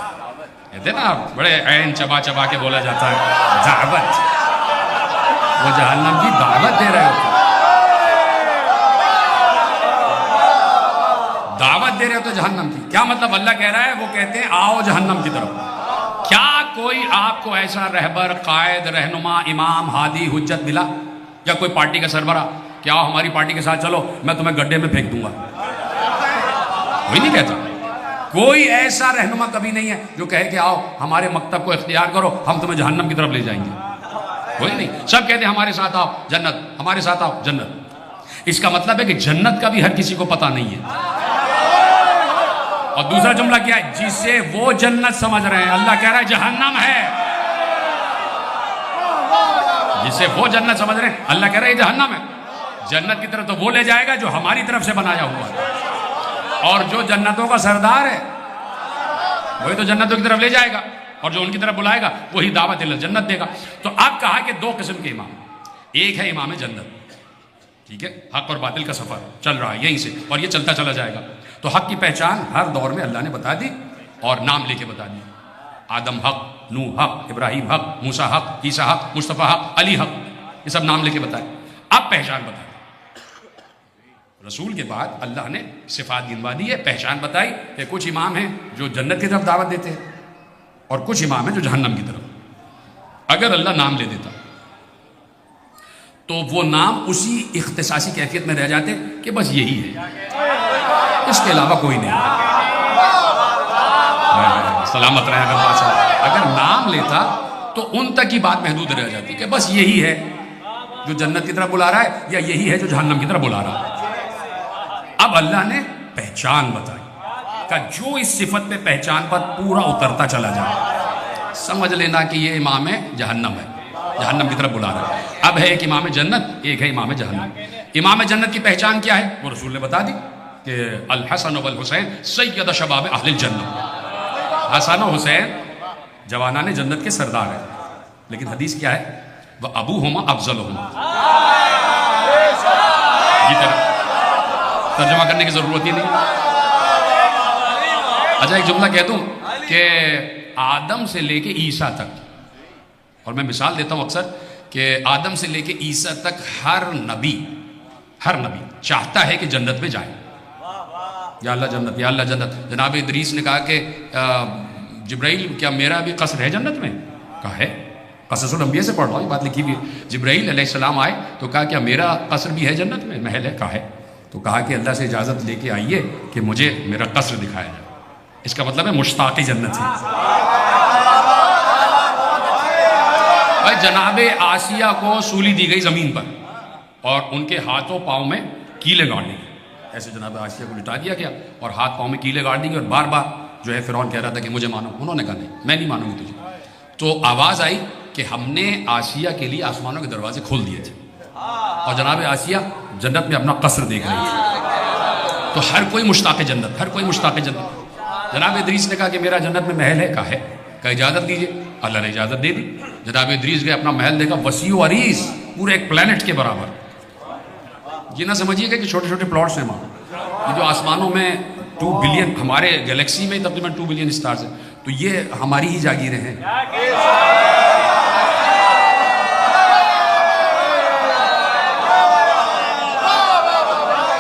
کہتے ہیں نا، بڑے عین چبا چبا کے بولا جاتا ہے دعوت. وہ جہنم کی دعوت دے رہے ہوتے ہیں، دعوت دے رہے ہوتے جہنم کی. کیا مطلب؟ اللہ کہہ رہا ہے وہ کہتے ہیں آؤ جہنم کی طرف. کیا کوئی آپ کو ایسا رہبر، قائد، رہنما، امام، ہادی، حجت ملا، یا کوئی پارٹی کا سربراہ کہ آؤ ہماری پارٹی کے ساتھ چلو میں تمہیں گڈھے میں پھینک دوں گا؟ کوئی نہیں کہتا. کوئی ایسا رہنما کبھی نہیں ہے جو کہے کہ آؤ ہمارے مکتب کو اختیار کرو ہم تمہیں جہنم کی طرف لے جائیں گے. کوئی نہیں. سب کہتے ہیں ہمارے ساتھ آؤ جنت، ہمارے ساتھ آؤ جنت. اس کا مطلب ہے کہ جنت کا بھی ہر کسی کو پتہ نہیں ہے. اور دوسرا جملہ کیا ہے؟ جسے وہ جنت سمجھ رہے ہیں اللہ کہہ رہا ہے جہنم ہے. جسے وہ جنت سمجھ رہے ہیں اللہ کہہ رہا ہے یہ جہنم ہے. جنت کی طرف تو وہ لے جائے گا جو ہماری طرف سے بنایا ہوا ہے، اور جو جنتوں کا سردار ہے وہی تو جنتوں کی طرف لے جائے گا، اور جو ان کی طرف بلائے گا وہی دعوت جنت دے گا. تو اب کہا کہ دو قسم کے امام. ایک ہے امام جنت، ٹھیک ہے، حق اور باطل کا سفر چل رہا ہے یہیں سے، اور یہ چلتا چلا جائے گا. تو حق کی پہچان ہر دور میں اللہ نے بتا دی اور نام لے کے بتا دی. آدم حق، نوح حق، ابراہیم حق، موسیٰ حق، عیسیٰ حق، مصطفیٰ حق، علی حق، یہ سب نام لے کے بتائے. اب پہچان بتا دی. رسول کے بعد اللہ نے صفات گنوا دی ہے، پہچان بتائی کہ کچھ امام ہیں جو جنت کی طرف دعوت دیتے ہیں اور کچھ امام ہیں جو جہنم کی طرف. اگر اللہ نام لے دیتا تو وہ نام اسی اختصاصی کیفیت میں رہ جاتے کہ بس یہی ہے، اس کے علاوہ کوئی نہیں. سلامت رہے اگر بات ہے. اگر نام لیتا تو ان تک کی بات محدود رہ جاتی کہ بس یہی ہے جو جنت کی طرف بلا رہا ہے یا یہی ہے جو جہنم کی طرف بلا رہا ہے. اب اللہ نے پہچان بتائی کہ جو اس صفت پہ پہچان پر پورا اترتا چلا جائے سمجھ لینا کہ یہ امام جہنم ہے، جہنم کی طرف بلا رہا ہے۔ اب ہے ایک امام جنت، ایک ہے امام جہنم۔ امام جنت کی پہچان کیا ہے؟ وہ رسول نے بتا دی کہ الحسن والحسین سید شباب اہل الجنہ، حسن و حسین جوانان جنت کے سردار ہیں۔ لیکن حدیث کیا ہے؟ وہ ابوہما افضلہما۔ یہ ترجمہ کرنے کی ضرورت ہی نہیں۔ اچھا ایک جملہ کہہ دوں کہ آدم سے لے کے عیسیٰ تک، اور میں مثال دیتا ہوں اکثر کہ آدم سے لے کے عیسیٰ تک ہر نبی چاہتا ہے کہ جنت میں جائے، یا اللہ جنت، یا اللہ جنت۔ جناب ادریس نے کہا کہ جبرائیل کیا میرا بھی قصر ہے جنت میں؟ کہا ہے، قصص الانبیاء سے پڑھ رہا ہوں، یہ بات لکھی ہوئی ہے۔ جبرائیل علیہ السلام آئے تو کہا کیا میرا قصر بھی ہے جنت میں، محل ہے؟ کہا ہے۔ تو کہا کہ اللہ سے اجازت لے کے آئیے کہ مجھے میرا قصر دکھایا جائے۔ اس کا مطلب ہے مشتاق جنت ہے۔ بھائی جناب آسیہ کو سولی دی گئی زمین پر اور ان کے ہاتھوں پاؤں میں کیلیں گاڑ دی گئی، ایسے جناب آسیہ کو لٹا دیا گیا اور ہاتھ پاؤں میں کیلیں گاڑ دی گئی، اور بار بار جو ہے فرعون کہہ رہا تھا کہ مجھے مانو، انہوں نے کہا نہیں میں نہیں مانوں گی تجھے۔ تو آواز آئی کہ ہم نے آسیہ کے لیے آسمانوں کے دروازے کھول دیے تھے، اور جناب آسیہ جنت میں اپنا قصر دیکھ رہی تھی۔ تو ہر کوئی مشتاق جنت، ہر کوئی مشتاق جنت۔ جناب ادریس نے کہا کہ میرا جنت میں محل ہے، کہا ہے، کہ اجازت دیجیے، اللہ نے اجازت دے دی۔ جناب ادریس گئے، اپنا محل دیکھا، وسیع و عریض، پورے ایک پلانٹ کے برابر۔ یہ نہ سمجھیے گا کہ چھوٹے چھوٹے پلاٹس ہیں وہاں، یہ جو آسمانوں میں 2 بلین، ہمارے گلیکسی میں تقریباً 2 بلین سٹارز ہیں، تو یہ ہماری ہی جاگیریں ہیں۔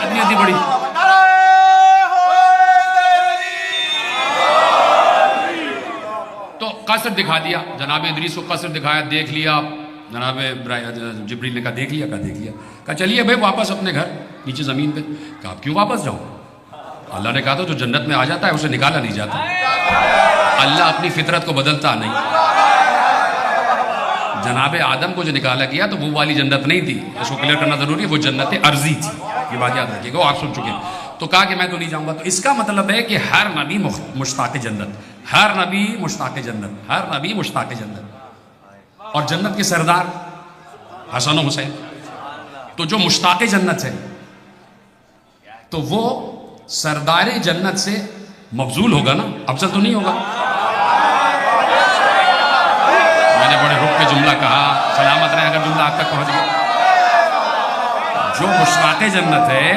اتنی بڑی تو قصر دکھا دیا، جناب ادریس کو قصر دکھایا، دیکھ لیا۔ جناب جبریل نے کہا دیکھ لیا، کہا دیکھ لیا، کہا چلیے بھائی واپس اپنے گھر نیچے زمین پہ۔ کہا آپ کیوں واپس جاؤں؟ اللہ نے کہا تو جو جنت میں آ جاتا ہے اسے نکالا نہیں جاتا، اللہ اپنی فطرت کو بدلتا نہیں۔ جناب آدم کو جو نکالا گیا تو وہ والی جنت نہیں تھی، اس کو کلیئر کرنا ضروری ہے، وہ جنت عرضی تھی، یہ بات یاد رکھیے گا، وہ آپ سن چکے ہیں۔ تو کہا کہ میں تو نہیں جاؤں گا۔ تو اس کا مطلب ہے کہ ہر نبی مشتاق جنت، ہر نبی مشتاق جنت، ہر نبی مشتاق جنت۔ اور جنت کے سردار حسن و حسین، تو جو مشتاق جنت ہے تو وہ سردار جنت سے مفضول ہوگا نا، افضل تو نہیں ہوگا۔ میں نے بڑے رک کے جملہ کہا، سلامت رہے اگر جملہ آپ تک پہنچ گیا۔ جو مشتاق جنت ہے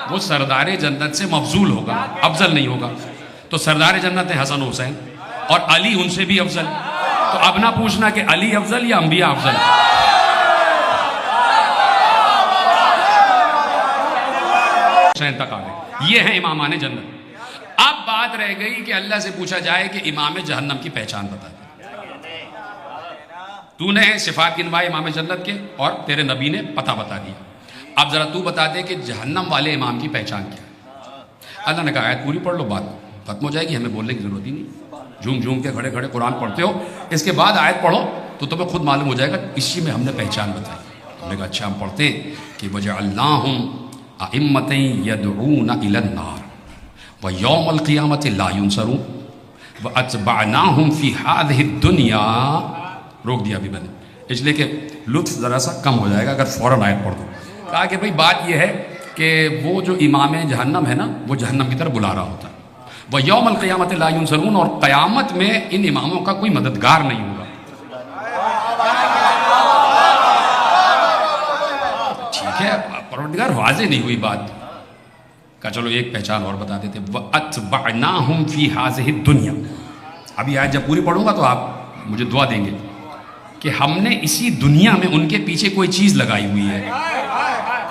وہ سردار جنت سے مفضول ہوگا، افضل نہیں ہوگا۔ تو سردار جنت ہے حسن و حسین، اور علی ان سے بھی افضل۔ تو اب نہ پوچھنا کہ علی افضل یا انبیاء افضل۔ حسین تک آ گئے، یہ ہیں امامان جنت۔ اب بات رہ گئی کہ اللہ سے پوچھا جائے کہ امام جہنم کی پہچان بتا دے۔ تو نے صفات گنوائے امام جنت کے اور تیرے نبی نے پتہ بتا دیا، اب ذرا تو بتا دے کہ جہنم والے امام کی پہچان کیا ہے۔ اللہ نے کہا آیت پوری پڑھ لو، بات ختم ہو جائے گی، ہمیں بولنے کی ضرورت ہی نہیں۔ جھوم جھوم کے کھڑے کھڑے قرآن پڑھتے ہو، اس کے بعد آیت پڑھو تو تمہیں خود معلوم ہو جائے گا اسی میں ہم نے پہچان بتائی۔ ہم نے کہا اچھا ہم پڑھتے ہیں کہ وَجَعَلْنَاهُمْ أَئِمَّةً يَدْعُونَ إِلَى النَّارِ وَيَوْمَ الْقِيَامَةِ لَا يُنصَرُونَ وَأَتْبَعْنَاهُمْ فِي هَذِهِ الدُّنْيَا۔ روک دیا ابھی میں نے، اس لیے کہ لطف ذرا سا کم ہو جائے گا اگر فوراً آیت پڑھ دو۔ کہا کہ بھئی بات یہ ہے کہ وہ جو امام جہنم ہے نا، وہ جہنم کی طرف بلا رہا ہوتا ہے۔ وَيَوْمَ الْقِيَامَةِ لَا يُنصَرُونَ، اور قیامت میں ان اماموں کا کوئی مددگار نہیں ہوگا۔ ٹھیک ہے، پروردگار واضح نہیں ہوئی بات، کہا چلو ایک پہچان اور بتا دیتے، وَأَتْبَعْنَاهُمْ فِي هَذِهِ الدُّنْيَا۔ ابھی آیت جب پوری پڑھوں گا تو آپ مجھے دعا دیں گے کہ ہم نے اسی دنیا میں ان کے پیچھے کوئی چیز لگائی ہوئی ہے،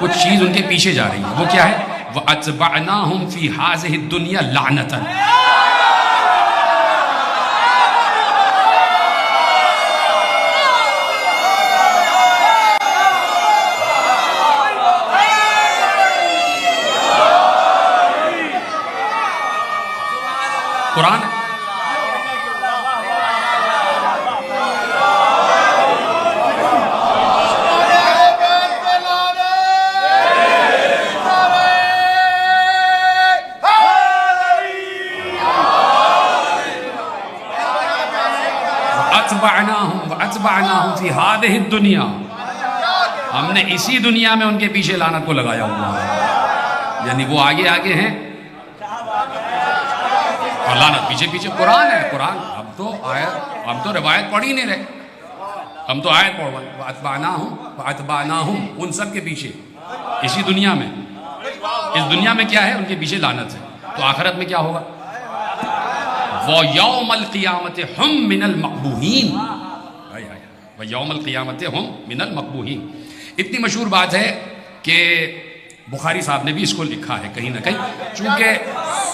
کچھ چیز ان کے پیچھے جا رہی ہے، وہ کیا ہے؟ وَأَتْبَعْنَاهُمْ فِي هَذِهِ الدُّنْيَا لَعْنَةً۔ قرآن وَأَتْبَعْنَاهُمْ فِي هَذِهِ الدُّنْيَا، ہم نے اسی دنیا میں ان کے پیچھے لعنت کو لگایا ہوا ہے، یعنی وہ آگے آگے ہیں اور لعنت پیچھے پیچھے۔ قرآن ہے، قرآن، ہم تو روایت پڑھ ہی نہیں رہے، ہم تو آیت پڑھ رہے ہیں۔ وَأَتْبَعْنَاهُمْ ان سب کے پیچھے اسی دنیا میں، اس دنیا میں کیا ہے؟ ان کے پیچھے لعنت ہے، تو آخرت میں کیا ہوگا؟ وَيَوْمَ الْقِيَامَةِ هُمْ مِنَ الْمَقْبُوحِينَ، وَيَوْمَ الْقِيَامَةِ هُمْ مِنَ الْمَقْبُوحِينَ۔ اتنی مشہور بات ہے کہ بخاری صاحب نے بھی اس کو لکھا ہے کہیں نہ کہیں، چونکہ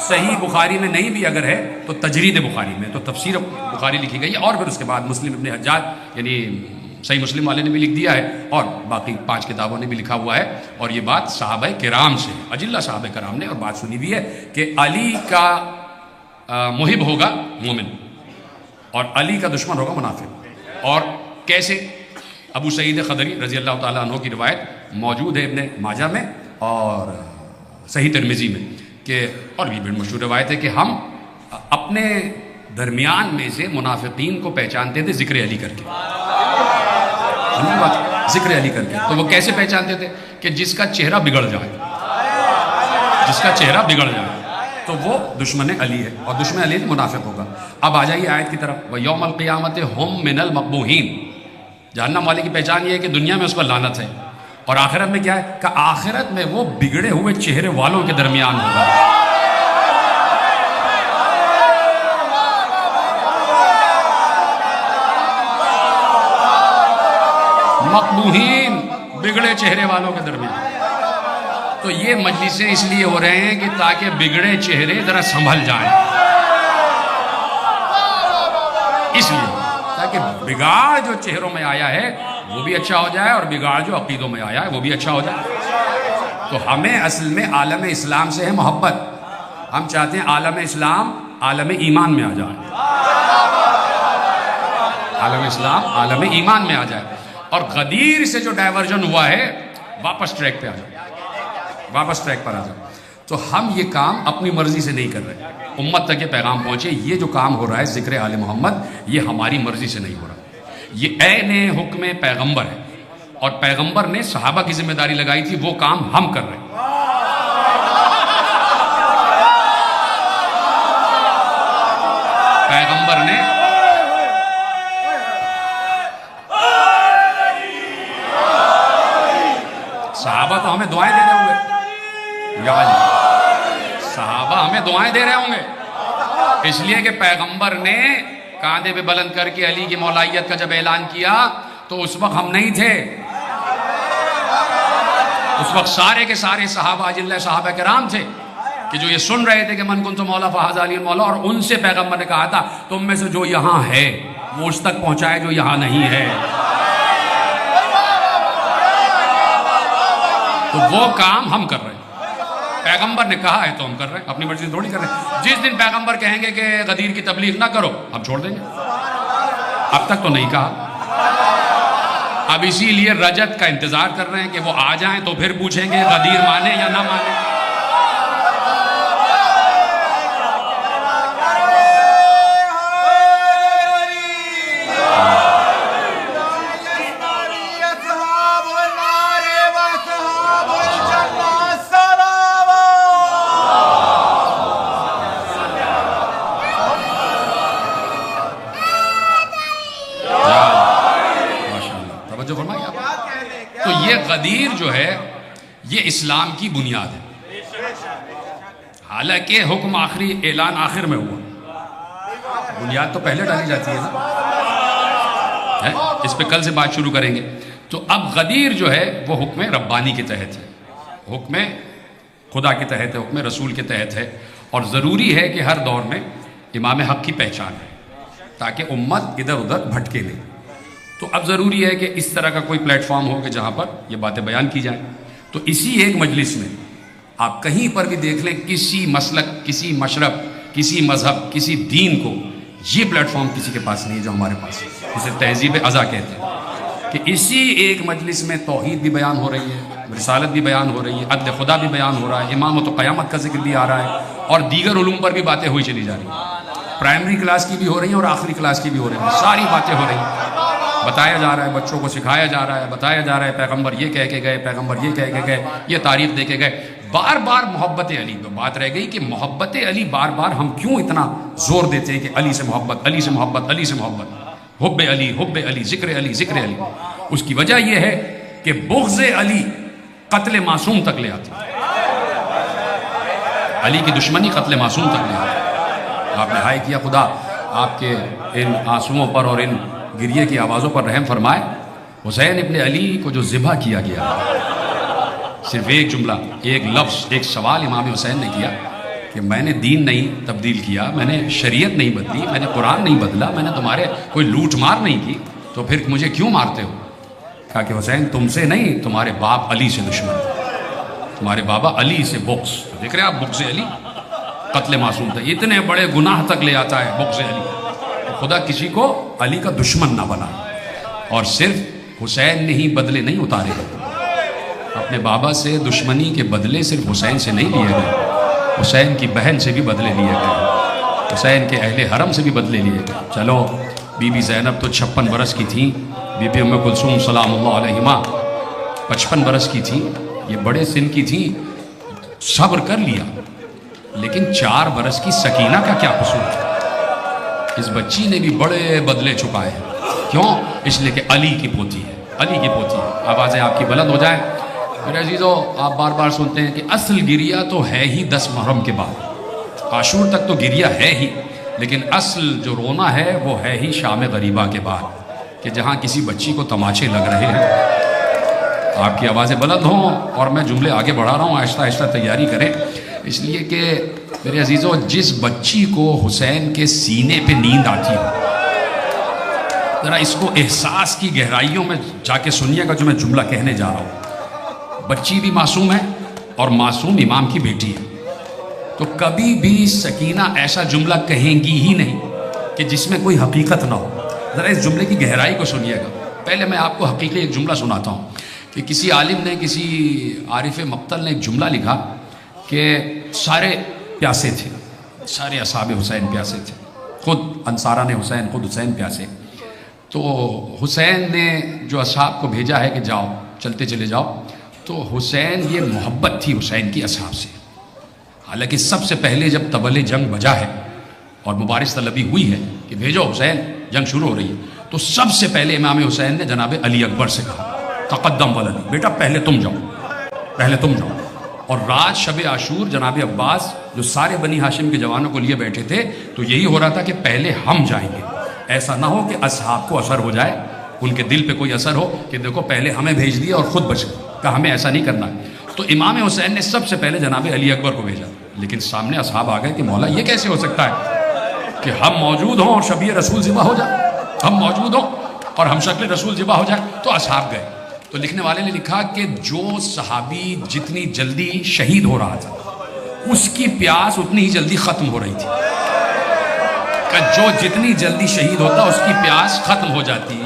صحیح بخاری میں نہیں بھی اگر ہے تو تجرید بخاری میں، تو تفسیر بخاری لکھی گئی ہے، اور پھر اس کے بعد مسلم ابن حجاج یعنی صحیح مسلم والے نے بھی لکھ دیا ہے، اور باقی 5 کتابوں نے بھی لکھا ہوا ہے، اور یہ بات صحابہ کرام سے، اجلہ صحابہ کرام نے اور بات سنی بھی ہے کہ علی کا محب ہوگا مومن اور علی کا دشمن ہوگا منافق۔ اور کیسے؟ ابو سعید خدری رضی اللہ تعالیٰ عنہ کی روایت موجود ہے ابن ماجہ میں اور صحیح ترمذی میں، کہ اور بھی بڑی مشہور روایت ہے کہ ہم اپنے درمیان میں سے منافقین کو پہچانتے تھے ذکر علی کر کے، ذکر علی کر کے۔ تو وہ کیسے پہچانتے تھے؟ کہ جس کا چہرہ بگڑ جائے، جس کا چہرہ بگڑ جائے تو وہ دشمن علی ہے، اور دشمن علی منافق ہوگا۔ اب آ جائیے آیت کی طرف، وَيَوْمَ الْقِيَامَةِ هُمْ مِنَ الْمَقْبُوحِينَ۔ جہنم والے کی پہچان یہ ہے کہ دنیا میں اس پر لعنت ہے، اور آخرت میں کیا ہے؟ کہ آخرت میں وہ بگڑے ہوئے چہرے والوں کے درمیان ہوگا۔ مقبوحین، بگڑے چہرے والوں کے درمیان۔ تو یہ مجلسیں اس لیے ہو رہے ہیں کہ تاکہ بگڑے چہرے ذرا سنبھل جائیں، اس لیے تاکہ بگاڑ جو چہروں میں آیا ہے وہ بھی اچھا ہو جائے، اور بگاڑ جو عقیدوں میں آیا ہے وہ بھی اچھا ہو جائے۔ تو ہمیں اصل میں عالم اسلام سے ہے محبت، ہم چاہتے ہیں عالم اسلام عالم ایمان میں آ جائے، عالم اسلام عالم ایمان میں آ جائے، اور غدیر سے جو ڈائیورژن ہوا ہے واپس ٹریک پہ آ جائے، واپس ٹریک پر آ جائے۔ تو ہم یہ کام اپنی مرضی سے نہیں کر رہے، امت تک یہ پیغام پہنچے، یہ جو کام ہو رہا ہے ذکر آل محمد، یہ ہماری مرضی سے نہیں ہو رہا، یہ عین حکم پیغمبر ہے، اور پیغمبر نے صحابہ کی ذمہ داری لگائی تھی، وہ کام ہم کر رہے ہیں۔ پیغمبر نے صحابہ تو ہمیں دعائیں دے رہے ہوں گے، صحابہ ہمیں دعائیں دے رہے ہوں گے، اس لیے کہ پیغمبر نے کاندھے پہ بلند کر کے علی کی مولائیت کا جب اعلان کیا تو اس وقت ہم نہیں تھے، اس وقت سارے کے سارے صحابہ اجلہ صحابہ کرام تھے کہ جو یہ سن رہے تھے کہ من کنت مولا فہذا علی مولا، اور ان سے پیغمبر نے کہا تھا تم میں سے جو یہاں ہے وہ اس تک پہنچائے جو یہاں نہیں ہے۔ تو وہ کام ہم کر رہے ہیں، پیغمبر نے کہا ہے تو ہم کر رہے ہیں، اپنی مرضی سے تھوڑی کر رہے ہیں۔ جس دن پیغمبر کہیں گے کہ غدیر کی تبلیغ نہ کرو، ہم چھوڑ دیں گے، اب تک تو نہیں کہا۔ اب اسی لیے رجت کا انتظار کر رہے ہیں کہ وہ آ جائیں تو پھر پوچھیں گے غدیر مانے یا نہ مانے۔ تو یہ غدیر جو ہے یہ اسلام کی بنیاد ہے، حالانکہ حکم آخری اعلان آخر میں ہوا، بنیاد تو پہلے ڈالی جاتی ہے نا، اس پہ کل سے بات شروع کریں گے۔ تو اب غدیر جو ہے وہ حکم ربانی کے تحت ہے، حکم خدا کے تحت ہے، حکم رسول کے تحت ہے، اور ضروری ہے کہ ہر دور میں امام حق کی پہچان ہے تاکہ امت ادھر ادھر بھٹکے نہیں۔ تو اب ضروری ہے کہ اس طرح کا کوئی پلیٹ فارم ہو کہ جہاں پر یہ باتیں بیان کی جائیں۔ تو اسی ایک مجلس میں آپ کہیں پر بھی دیکھ لیں، کسی مسلک، کسی مشرب، کسی مذہب، کسی دین کو یہ پلیٹ فارم کسی کے پاس نہیں ہے جو ہمارے پاس ہے، اسے تہذیب ازا کہتے ہیں، کہ اسی ایک مجلس میں توحید بھی بیان ہو رہی ہے، رسالت بھی بیان ہو رہی ہے، عدل خدا بھی بیان ہو رہا ہے، امامت و قیامت کا ذکر بھی آ رہا ہے، اور دیگر علوم پر بھی باتیں ہوئی چلی جا رہی ہیں۔ پرائمری کلاس کی بھی ہو رہی ہیں اور آخری کلاس کی بھی ہو رہی ہیں، ساری باتیں ہو رہی ہیں، بتایا جا رہا ہے، بچوں کو سکھایا جا رہا ہے، بتایا جا رہا ہے پیغمبر یہ کہہ کے گئے، پیغمبر یہ کہہ کے گئے، یہ تعریف دے کے گئے. بار بار محبت علی پہ بات رہ گئی کہ محبت علی بار بار ہم کیوں اتنا زور دیتے ہیں کہ علی سے محبت، علی سے محبت، علی سے محبت، حب علی، ذکر علی، ذکر علی. اس کی وجہ یہ ہے کہ بغض علی قتل معصوم تک لے آتی ہے. علی کی دشمنی قتل معصوم تک لے آتی ہے. آپ نے ہائے کیا خدا آپ کے ان آنسوؤں پر اور ان گریے کی آوازوں پر رحم فرمائے. حسین ابن علی کو جو ذبح کیا گیا، صرف ایک جملہ، ایک لفظ، ایک سوال امام حسین نے کیا کہ میں نے دین نہیں تبدیل کیا، میں نے شریعت نہیں بدلی، میں نے قرآن نہیں بدلا، میں نے تمہارے کوئی لوٹ مار نہیں کی، تو پھر مجھے کیوں مارتے ہو؟ کہا کہ حسین تم سے نہیں، تمہارے باپ علی سے دشمن، تمہارے بابا علی سے بغض. دیکھ رہے ہیں آپ، بغض علی قتل معصوم تھا. اتنے بڑے گناہ تک لے آتا ہے بغض علی. خدا کسی کو علی کا دشمن نہ بنا. اور صرف حسین نے ہی بدلے نہیں اتارے، اپنے بابا سے دشمنی کے بدلے صرف حسین سے نہیں لیے گئے، حسین کی بہن سے بھی بدلے لیے گئے، حسین کے اہل حرم سے بھی بدلے لیے گئے. چلو بی بی زینب تو 56 برس کی تھیں، بی بی ام کلثوم سلام اللہ علیہما 55 برس کی تھیں، یہ بڑے سن کی تھیں، صبر کر لیا. لیکن 4 برس کی سکینہ کا کیا قصور تھا؟ اس بچی نے بھی بڑے بدلے چکائے ہیں. کیوں؟ اس لیے کہ علی کی پوتی ہے، علی کی پوتی ہے. آوازیں آپ کی بلند ہو جائیں. میرے عزیزو، آپ بار بار سنتے ہیں کہ اصل گریہ تو ہے ہی 10 محرم کے بعد، عاشور تک تو گریہ ہے ہی، لیکن اصل جو رونا ہے وہ ہے ہی شام غریبہ کے بعد، کہ جہاں کسی بچی کو تماچے لگ رہے ہیں. آپ کی آوازیں بلند ہوں اور میں جملے آگے بڑھا رہا ہوں، آہستہ آہستہ تیاری کریں. اس لیے کہ میرے عزیزو، جس بچی کو حسین کے سینے پہ نیند آتی ہے، ذرا اس کو احساس کی گہرائیوں میں جا کے سنیے گا جو میں جملہ کہنے جا رہا ہوں. بچی بھی معصوم ہے اور معصوم امام کی بیٹی ہے، تو کبھی بھی سکینہ ایسا جملہ کہیں گی ہی نہیں کہ جس میں کوئی حقیقت نہ ہو. ذرا اس جملے کی گہرائی کو سنیے گا. پہلے میں آپ کو حقیقی ایک جملہ سناتا ہوں کہ کسی عالم نے، کسی عارف مقتل نے ایک جملہ لکھا کہ سارے پیاسے تھے، سارے اصحاب حسین پیاسے تھے، خود انصاران حسین، خود حسین پیاسے. تو حسین نے جو اصحاب کو بھیجا ہے کہ جاؤ، چلتے چلے جاؤ، تو حسین، یہ محبت تھی حسین کی اصحاب سے. حالانکہ سب سے پہلے جب طبل جنگ بجا ہے اور مبارز طلبی ہوئی ہے کہ بھیجو حسین، جنگ شروع ہو رہی ہے، تو سب سے پہلے امام حسین نے جناب علی اکبر سے کہا تقدم ولدی، بیٹا پہلے تم جاؤ، پہلے تم جاؤ. اور رات شب عاشور جناب عباس جو سارے بنی ہاشم کے جوانوں کو لیے بیٹھے تھے، تو یہی ہو رہا تھا کہ پہلے ہم جائیں گے، ایسا نہ ہو کہ اصحاب کو اثر ہو جائے، ان کے دل پہ کوئی اثر ہو کہ دیکھو پہلے ہمیں بھیج دیا اور خود بچ گئے. کہا ہمیں ایسا نہیں کرنا. تو امام حسین نے سب سے پہلے جناب علی اکبر کو بھیجا. لیکن سامنے اصحاب آ گئے کہ مولا یہ کیسے ہو سکتا ہے کہ ہم موجود ہوں اور شبیہ رسول ذبح ہو جائے، ہم موجود ہوں اور ہم شکل رسول ذبح ہو جائے. تو اصحاب گئے. تو لکھنے والے نے لکھا کہ جو صحابی جتنی جلدی شہید ہو رہا تھا، اس کی پیاس اتنی ہی جلدی ختم ہو رہی تھی. کہ جو جتنی جلدی شہید ہوتا اس کی پیاس ختم ہو جاتی.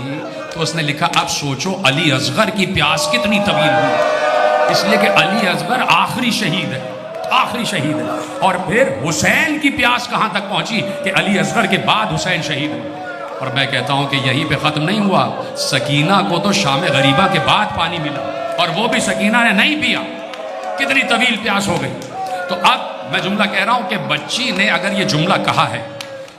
تو اس نے لکھا اب سوچو علی اصغر کی پیاس کتنی طویل ہوئی، اس لیے کہ علی اصغر آخری شہید ہے، آخری شہید ہے. اور پھر حسین کی پیاس کہاں تک پہنچی کہ علی اصغر کے بعد حسین شہید ہوئے. اور میں کہتا ہوں کہ یہیں پہ ختم نہیں ہوا. سکینہ کو تو شام غریبہ کے بعد پانی ملا اور وہ بھی سکینہ نے نہیں پیا. کتنی طویل پیاس ہو گئی. تو اب میں جملہ کہہ رہا ہوں کہ بچی نے اگر یہ جملہ کہا ہے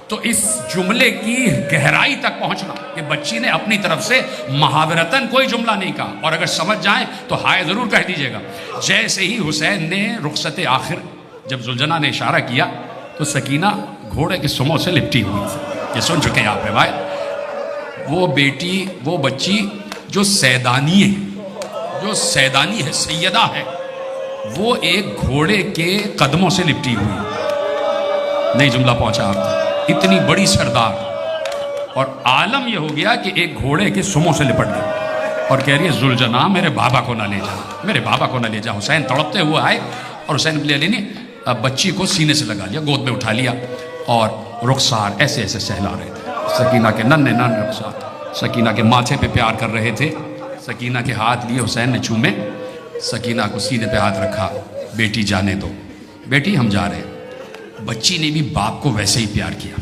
تو اس جملے کی گہرائی تک پہنچنا کہ بچی نے اپنی طرف سے محاورتاً کوئی جملہ نہیں کہا. اور اگر سمجھ جائیں تو ہائے ضرور کہہ دیجیے گا. جیسے ہی حسین نے رخصت آخر جب زلجنا نے اشارہ کیا تو سکینہ گھوڑے کے سموں سے لپٹی ہوئی. یہ سن چکے ہیں آپ نے بھائی. وہ بیٹی، وہ بچی جو سیدانی ہے، جو سیدانی ہے، سیدہ ہے، وہ ایک گھوڑے کے قدموں سے لپٹی ہوئی. نہیں جملہ پہنچا آپ تک. اتنی بڑی سردار، اور عالم یہ ہو گیا کہ ایک گھوڑے کے سموں سے لپٹ گئی اور کہہ رہی ہے زلجنا میرے بابا کو نہ لے جا، میرے بابا کو نہ لے جا. حسین تڑپتے ہوئے آئے اور حسین بن علی نے بچی کو سینے سے لگا لیا، گود میں اٹھا لیا اور رخسار ایسے ایسے سہلا رہے تھے. سکینہ کے ننھے ننھے رخسار سکینہ کے ماتھے پہ پیار کر رہے تھے. سکینہ کے ہاتھ لیے حسین نے چومے، سکینہ کو سینے پہ ہاتھ رکھا. بیٹی جانے دو، بیٹی ہم جا رہے ہیں. بچی نے بھی باپ کو ویسے ہی پیار کیا.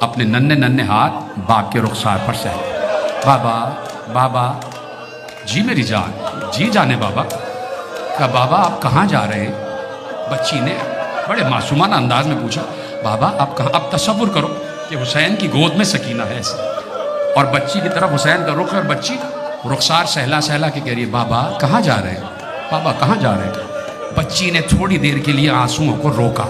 اپنے ننھے ننھے ہاتھ باپ کے رخسار پر سے، بابا بابا، جی میری جان، جی جانے بابا، کہا بابا آپ کہاں جا رہے ہیں؟ بچی نے بڑے معصومانہ انداز میں پوچھا، بابا آپ کہاں؟ اب تصور کرو کہ حسین کی گود میں سکینہ ہے ایسے، اور بچی کی طرف حسین کا رخ ہے، اور بچی رخسار سہلا سہلا کے کہہ رہی ہے بابا کہاں جا رہے ہیں؟ بابا کہاں جا رہے ہیں؟ بچی نے تھوڑی دیر کے لیے آنسوؤں کو روکا،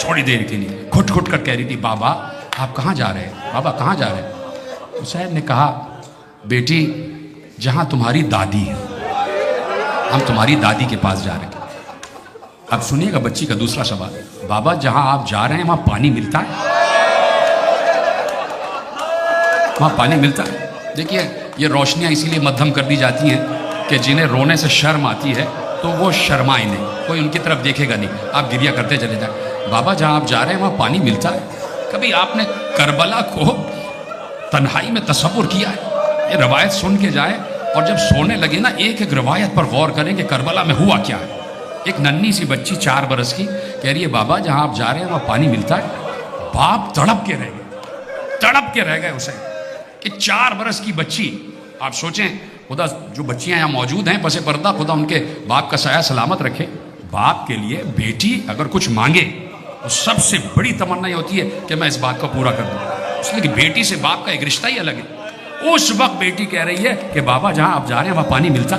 تھوڑی دیر کے لیے گھٹ گھٹ کر کہہ رہی تھی بابا آپ کہاں جا رہے ہیں؟ بابا کہاں جا رہے ہیں؟ حسین نے کہا بیٹی جہاں تمہاری دادی ہے، ہم تمہاری دادی کے پاس جا رہے ہیں۔ اب سنیے گا بچی کا دوسرا سوال، بابا جہاں آپ جا رہے ہیں وہاں پانی ملتا ہے؟ وہاں پانی ملتا ہے؟ دیکھیے یہ روشنیاں اسی لیے مدھم کر دی جاتی ہیں کہ جنہیں رونے سے شرم آتی ہے تو وہ شرمائیں نہیں، کوئی ان کی طرف دیکھے گا نہیں، آپ گریہ کرتے چلے جائیں۔ بابا جہاں آپ جا رہے ہیں وہاں پانی ملتا ہے؟ کبھی آپ نے کربلا کو تنہائی میں تصور کیا ہے؟ یہ روایت سن کے جائیں اور جب سونے لگے نا ایک ایک روایت پر غور کریں کہ کربلا میں ہوا کیا ہے۔ ایک ننھی سی بچی 4 برس کی کہہ رہی ہے بابا جہاں آپ جا رہے ہیں وہاں پانی ملتا ہے؟ باپ تڑپ کے رہ گئے اسے کہ 4 برس کی بچی، آپ سوچیں خدا جو بچیاں یہاں موجود ہیں پس پردہ خدا ان کے باپ کا سایہ سلامت رکھے، باپ کے لیے بیٹی اگر کچھ مانگے تو سب سے بڑی تمنا یہ ہوتی ہے کہ میں اس بات کو پورا کر دوں، اس لیے کہ بیٹی سے باپ کا ایک رشتہ ہی الگ ہے۔ اس وقت بیٹی کہہ رہی ہے کہ بابا جہاں آپ جا رہے ہیں وہاں پانی ملتا؟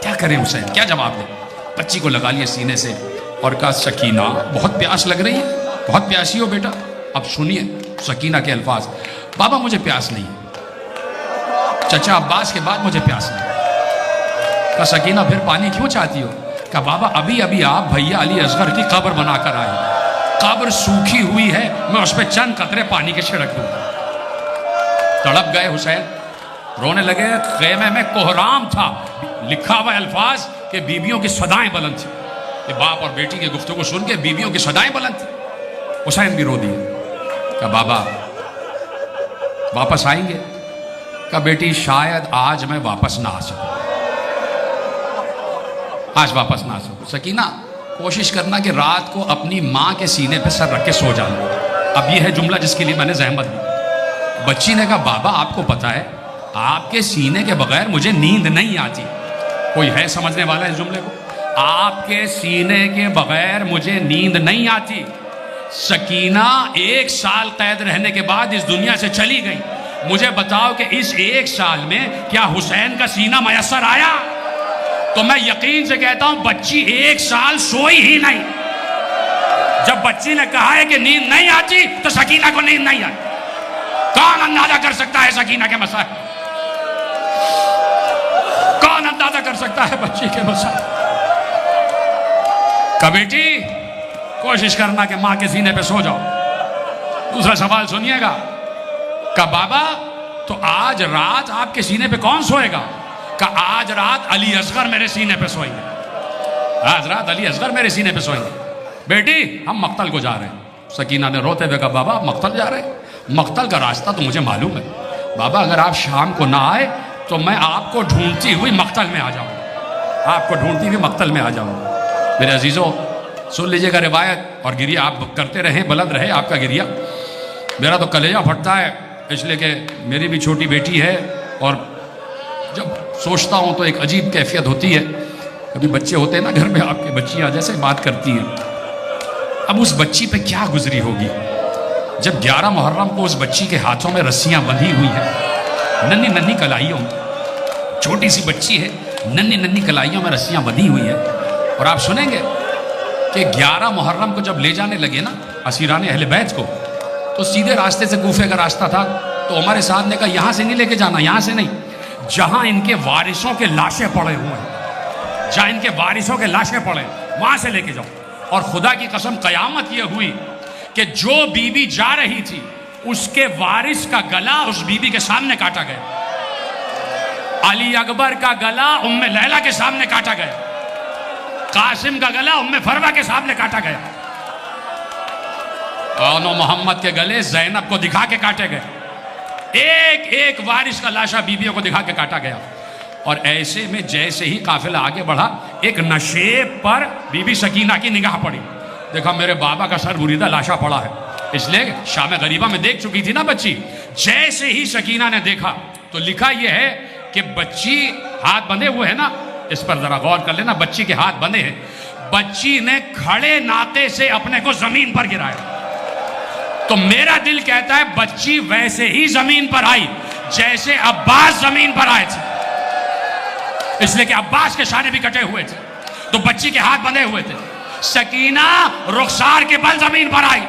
کیا کریں حسین، کیا جواب دیں؟ بچی کو لگا لیے سینے سے اور کہا سکینہ بہت پیاس لگ رہی ہے، بہت پیاسی ہو بیٹا۔ اب سنیے سکینہ کے الفاظ، بابا مجھے پیاس نہیں ہے، چچا عباس کے بعد مجھے پیاس نہیں۔ کہا سکینہ پھر پانی کیوں چاہتی ہو؟ کہا بابا ابھی ابھی آپ بھیا علی اصغر کی قبر بنا کر آئے، قبر سوکھی ہوئی ہے، میں اس پہ چند قطرے پانی کے چھڑک دوں۔ تڑپ گئے حسین، رونے لگے۔ خیمے میں کوہرام تھا، لکھا ہوا الفاظ کہ بیویوں کی صدائیں بلند تھیں، کہ باپ اور بیٹی کی گفتگو سن کے بیویوں کی صدائیں بلند تھیں۔ حسین بھی رو دیے۔ کہا بابا واپس آئیں گے؟ کہا بیٹی شاید آج میں واپس نہ آ سکوں، آج واپس نہ آ سکوں۔ سکینہ کوشش کرنا کہ رات کو اپنی ماں کے سینے پہ سر رکھ کے سو جانا۔ اب یہ ہے جملہ جس کے لیے میں نے زحمت دی۔ بچی نے کہا بابا آپ کو پتا ہے آپ کے سینے کے بغیر مجھے نیند نہیں آتی۔ کوئی ہے سمجھنے والا اس جملے کو؟ آپ کے سینے کے بغیر مجھے نیند نہیں آتی۔ سکینہ 1 سال قید رہنے کے بعد اس دنیا سے چلی گئی، مجھے بتاؤ کہ اس 1 سال میں کیا حسین کا سینہ میسر آیا؟ تو میں یقین سے کہتا ہوں بچی 1 سال سوئی ہی نہیں۔ جب بچی نے کہا ہے کہ نیند نہیں آتی تو سکینہ کو نیند نہیں آتی۔ کون اندازہ کر سکتا ہے سکینہ کے مسائل؟ کون اندازہ کر سکتا ہے بچی کے مسائل؟ بیٹی کوشش کرنا کہ ماں کے سینے پہ سو جاؤ۔ دوسرا سوال سنیے گا، کہ بابا تو آج رات آپ کے سینے پہ کون سوئے گا؟ کہ آج رات علی اصغر میرے سینے پہ سوئیں گے، آج رات علی اصغر میرے سینے پہ سوئیں گے۔ بیٹی ہم مقتل کو جا رہے ہیں۔ سکینہ نے روتے ہوئے کہا بابا آپ مقتل جا رہے ہیں؟ مقتل کا راستہ تو مجھے معلوم ہے بابا، اگر آپ شام کو نہ آئے تو میں آپ کو ڈھونڈتی ہوئی مقتل میں آ جاؤں گا، آپ کو ڈھونڈتی ہوئی مقتل میں آ جاؤں گا۔ میرے عزیزوں سن لیجیے گا روایت، اور گریہ آپ کرتے رہیں، بلند رہے آپ کا گریہ۔ میرا تو کلیجہ پھٹتا ہے اس لیے کہ میری بھی چھوٹی بیٹی ہے، اور جب سوچتا ہوں تو ایک عجیب کیفیت ہوتی ہے۔ کبھی بچے ہوتے ہیں نا گھر میں، آپ کی بچیاں جیسے بات کرتی ہیں، اب اس بچی پہ کیا گزری ہوگی جب 11 محرم کو اس بچی کے ہاتھوں میں رسیاں بندھی ہوئی ہیں، ننھی ننھی کلائیوں میں، چھوٹی سی بچی ہے، ننھی ننھی کلائیوں میں رسیاں بندھی ہوئی ہیں۔ اور آپ سنیں گے کہ 11 محرم کو جب لے جانے لگے نا اسیران اہل بیت کو، تو سیدھے راستے سے کوفے کا راستہ تھا، تو عمر سعد نے کہا یہاں سے نہیں لے کے جانا، یہاں سے نہیں، جہاں ان کے وارثوں کے لاشیں پڑے ہوئے ہیں، جہاں ان کے وارثوں کے لاشیں پڑے وہاں سے لے کے جاؤ۔ اور خدا کی قسم قیامت یہ ہوئی کہ جو بی بی جا رہی تھی اس کے وارث کا گلا اس بی بی کے سامنے کاٹا گیا، علی اکبر کا گلا ام لیلہ کے سامنے کاٹا گیا، قاسم کا گلا ام فروہ کے سامنے کاٹا گیا، اور محمد کے گلے زینب کو دکھا کے کاٹے گئے، ایک ایک وارث کا لاشا بیویوں کو دکھا کے کاٹا گیا۔ اور ایسے میں جیسے ہی قافلہ آگے بڑھا، ایک نشیب پر بی بی سکینہ کی نگاہ پڑی، دیکھا میرے بابا کا سر بریدہ لاشا پڑا ہے، اس لیے شام غریبہ میں دیکھ چکی تھی نا بچی. جیسے ہی سکینہ نے دیکھا تو لکھا یہ ہے کہ بچی ہاتھ بندھے ہوئے ہیں نا, اس پر ذرا غور کر لینا, بچی کے ہاتھ بندھے ہیں. بچی نے کھڑے ناطے سے اپنے کو زمین پر گرایا. تو میرا دل کہتا ہے بچی ویسے ہی زمین پر آئی جیسے عباس زمین پر آئے تھے, اس لیے کہ عباس کے شانے بھی کٹے ہوئے تھے تو بچی کے ہاتھ بندھے ہوئے تھے. سکینہ رخسار کے بل زمین پر آئی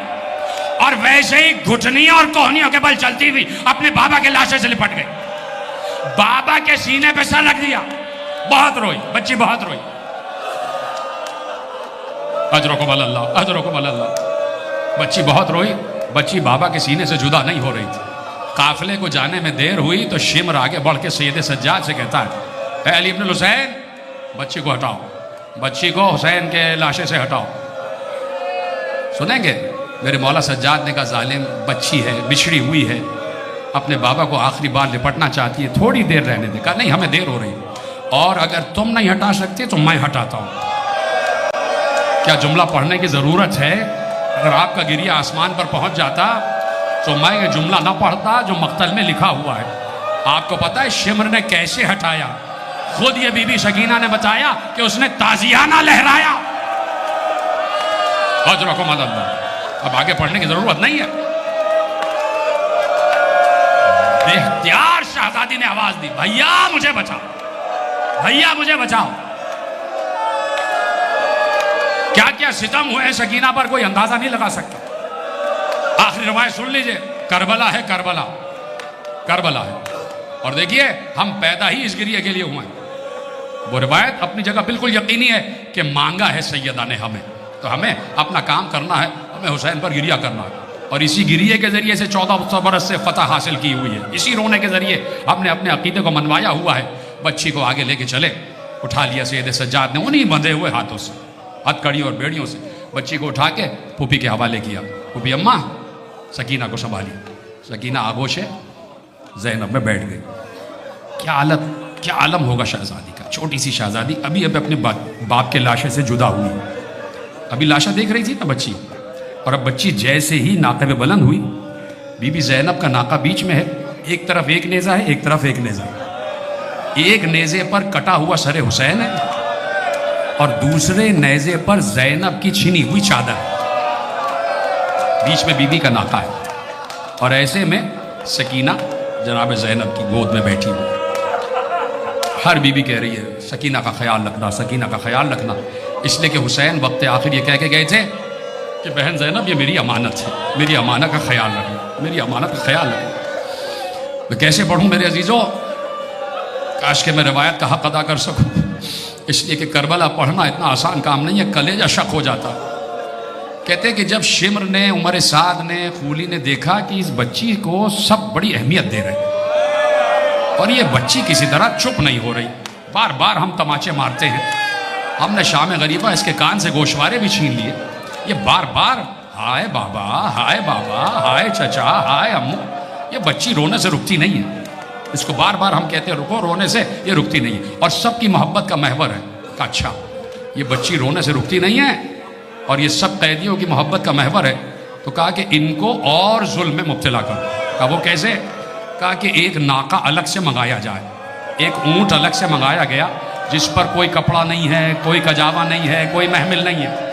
اور ویسے ہی گھٹنیوں اور کوہنیوں کے بل چلتی ہوئی اپنے بابا کے لاشے سے لپٹ گئی. بابا کے سینے پہ سر رکھ دیا. بہت روئی بچی, بہت روئی. اجرکم اللہ, اجرکم اللہ. بچی بہت روئی. بچی بابا کے سینے سے جدا نہیں ہو رہی تھی. قافلے کو جانے میں دیر ہوئی تو شمر آگے بڑھ کے سید سجاد سے کہتا ہے, اے علی ابن الحسین, بچی کو ہٹاؤ, بچی کو حسین کے لاشے سے ہٹاؤ. سنیں گے میرے مولا سجاد نے کہا ظالم بچی ہے, بچھڑی ہوئی ہے, اپنے بابا کو آخری بار لپٹنا چاہتی ہے, تھوڑی دیر رہنے دے. کہا نہیں, ہمیں دیر ہو رہی, اور اگر تم نہیں ہٹا سکتے تو میں ہٹاتا ہوں. کیا جملہ پڑھنے کی ضرورت ہے؟ اگر آپ کا گریہ آسمان پر پہنچ جاتا تو میں یہ جملہ نہ پڑھتا جو مقتل میں لکھا ہوا ہے. آپ کو پتا ہے شمر نے کیسے ہٹایا؟ خود یہ بی بی سکینہ نے بتایا کہ اس نے تازیانہ لہرایا. اجرکم اللہ. اب آگے پڑھنے کی ضرورت نہیں ہے. بے اختیار شہزادی نے آواز دی, بھیا مجھے بچاؤ, بھیا مجھے بچاؤ. کیا کیا ستم ہوئے ہیں سکینہ پر کوئی اندازہ نہیں لگا سکتا. آخری روایت سن لیجئے, کربلا ہے, کربلا, کربلا ہے. اور دیکھیے ہم پیدا ہی اس گریہ کے لیے ہوئے ہیں. وہ روایت اپنی جگہ بالکل یقینی ہے کہ مانگا ہے سیدہ نے ہمیں, تو ہمیں اپنا کام کرنا ہے, ہمیں حسین پر گریہ کرنا ہے. اور اسی گریہ کے ذریعے سے 14 برس سے فتح حاصل کی ہوئی ہے. اسی رونے کے ذریعے ہم نے اپنے عقیدے کو منوایا ہوا ہے. بچی کو آگے لے کے چلے, اٹھا لیا سید سجاد نے انہی بندھے ہوئے ہاتھوں سے, ہتھ کڑیوں اور بیڑیوں سے. بچی کو اٹھا کے پھوپھی کے حوالے کیا. پھوپھی اماں سکینہ کو سنبھالی. سکینہ آگوش زینب میں بیٹھ گئی. کیا حالت, کیا عالم ہوگا شہزادی کا. چھوٹی سی شہزادی ابھی اپنے باپ کے لاشے سے جدا ہوئی. ابھی لاشا دیکھ رہی تھی نا بچی, اور اب بچی جیسے ہی ناقے پہ بلند ہوئی, بی بی زینب کا ناقہ بیچ میں ہے, ایک طرف ایک نیزہ ہے, ایک طرف ایک نیزہ ہے. ایک نیزے پر کٹا ہوا سر حسین ہے اور دوسرے نیزے پر زینب کی چھنی ہوئی چادر ہے. بیچ میں بی بی کا ناقہ ہے, اور ایسے میں سکینہ جناب زینب کی گود میں بیٹھی ہوئی. ہر بی بی کہہ رہی ہے سکینہ کا خیال رکھنا, سکینہ کا خیال رکھنا. اس لیے کہ حسین وقت آخر یہ کہہ کے گئے تھے کہ بہن زینب یہ میری امانت ہے, میری امانت کا خیال رکھنا, میری امانت کا خیال رکھنا. میں کیسے پڑھوں میرے عزیزوں؟ کاش کہ میں روایت کا حق ادا کر سکوں, اس لیے کہ کربلا پڑھنا اتنا آسان کام نہیں ہے, کلیجہ شک ہو جاتا. کہتے ہیں کہ جب شمر نے, عمر سعد نے, خولی نے دیکھا کہ اس بچی کو سب بڑی اہمیت دے رہے اور یہ بچی کسی طرح چپ نہیں ہو رہی, بار بار ہم تماچے مارتے ہیں, ہم نے شام غریبہ اس کے کان سے گوشوارے بھی چھین لیے, یہ بار بار ہائے بابا, ہائے بابا, ہائے چچا, ہائے امو. یہ بچی رونے سے رکتی نہیں ہے, اس کو بار بار ہم کہتے ہیں رکو, رونے سے یہ رکتی نہیں ہے, اور سب کی محبت کا محور ہے. کہ اچھا یہ بچی رونے سے رکتی نہیں ہے اور یہ سب قیدیوں کی محبت کا محور ہے, تو کہا کہ ان کو اور ظلم میں مبتلا کرو. کہا وہ کیسے؟ کہا کہ ایک ناقہ الگ سے منگایا جائے, ایک اونٹ الگ سے منگایا گیا جس پر کوئی کپڑا نہیں ہے, کوئی کجاوا نہیں ہے, کوئی محمل نہیں ہے.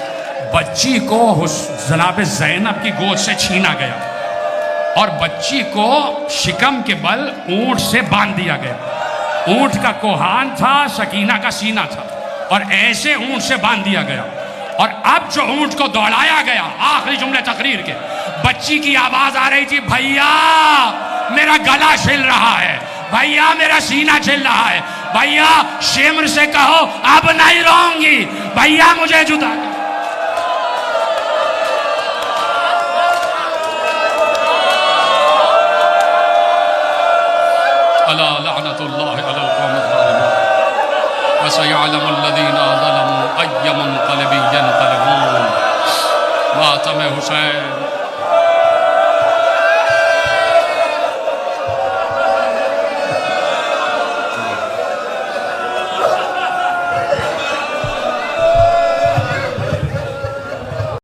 بچی کو جناب زینب کی گود سے چھینا گیا اور بچی کو شکم کے بل اونٹ سے باندھ دیا گیا. اونٹ کا کوہان تھا, سکینہ کا سینہ تھا, اور ایسے اونٹ سے باندھ دیا گیا. اور اب جو اونٹ کو دوڑایا گیا, آخری جملے تقریر کے, بچی کی آواز آ رہی تھی, بھیا میرا گلا چھل رہا ہے, بھیا میرا سینہ چھل رہا ہے, بھیا شمر سے کہو اب نہیں رہوں گی, بھیا مجھے جدا کر. الا لعنت اللہ علی القوم الظالمین وسيعلم الذين ظلموا أي منقلب ينقلبون. ماتم حسین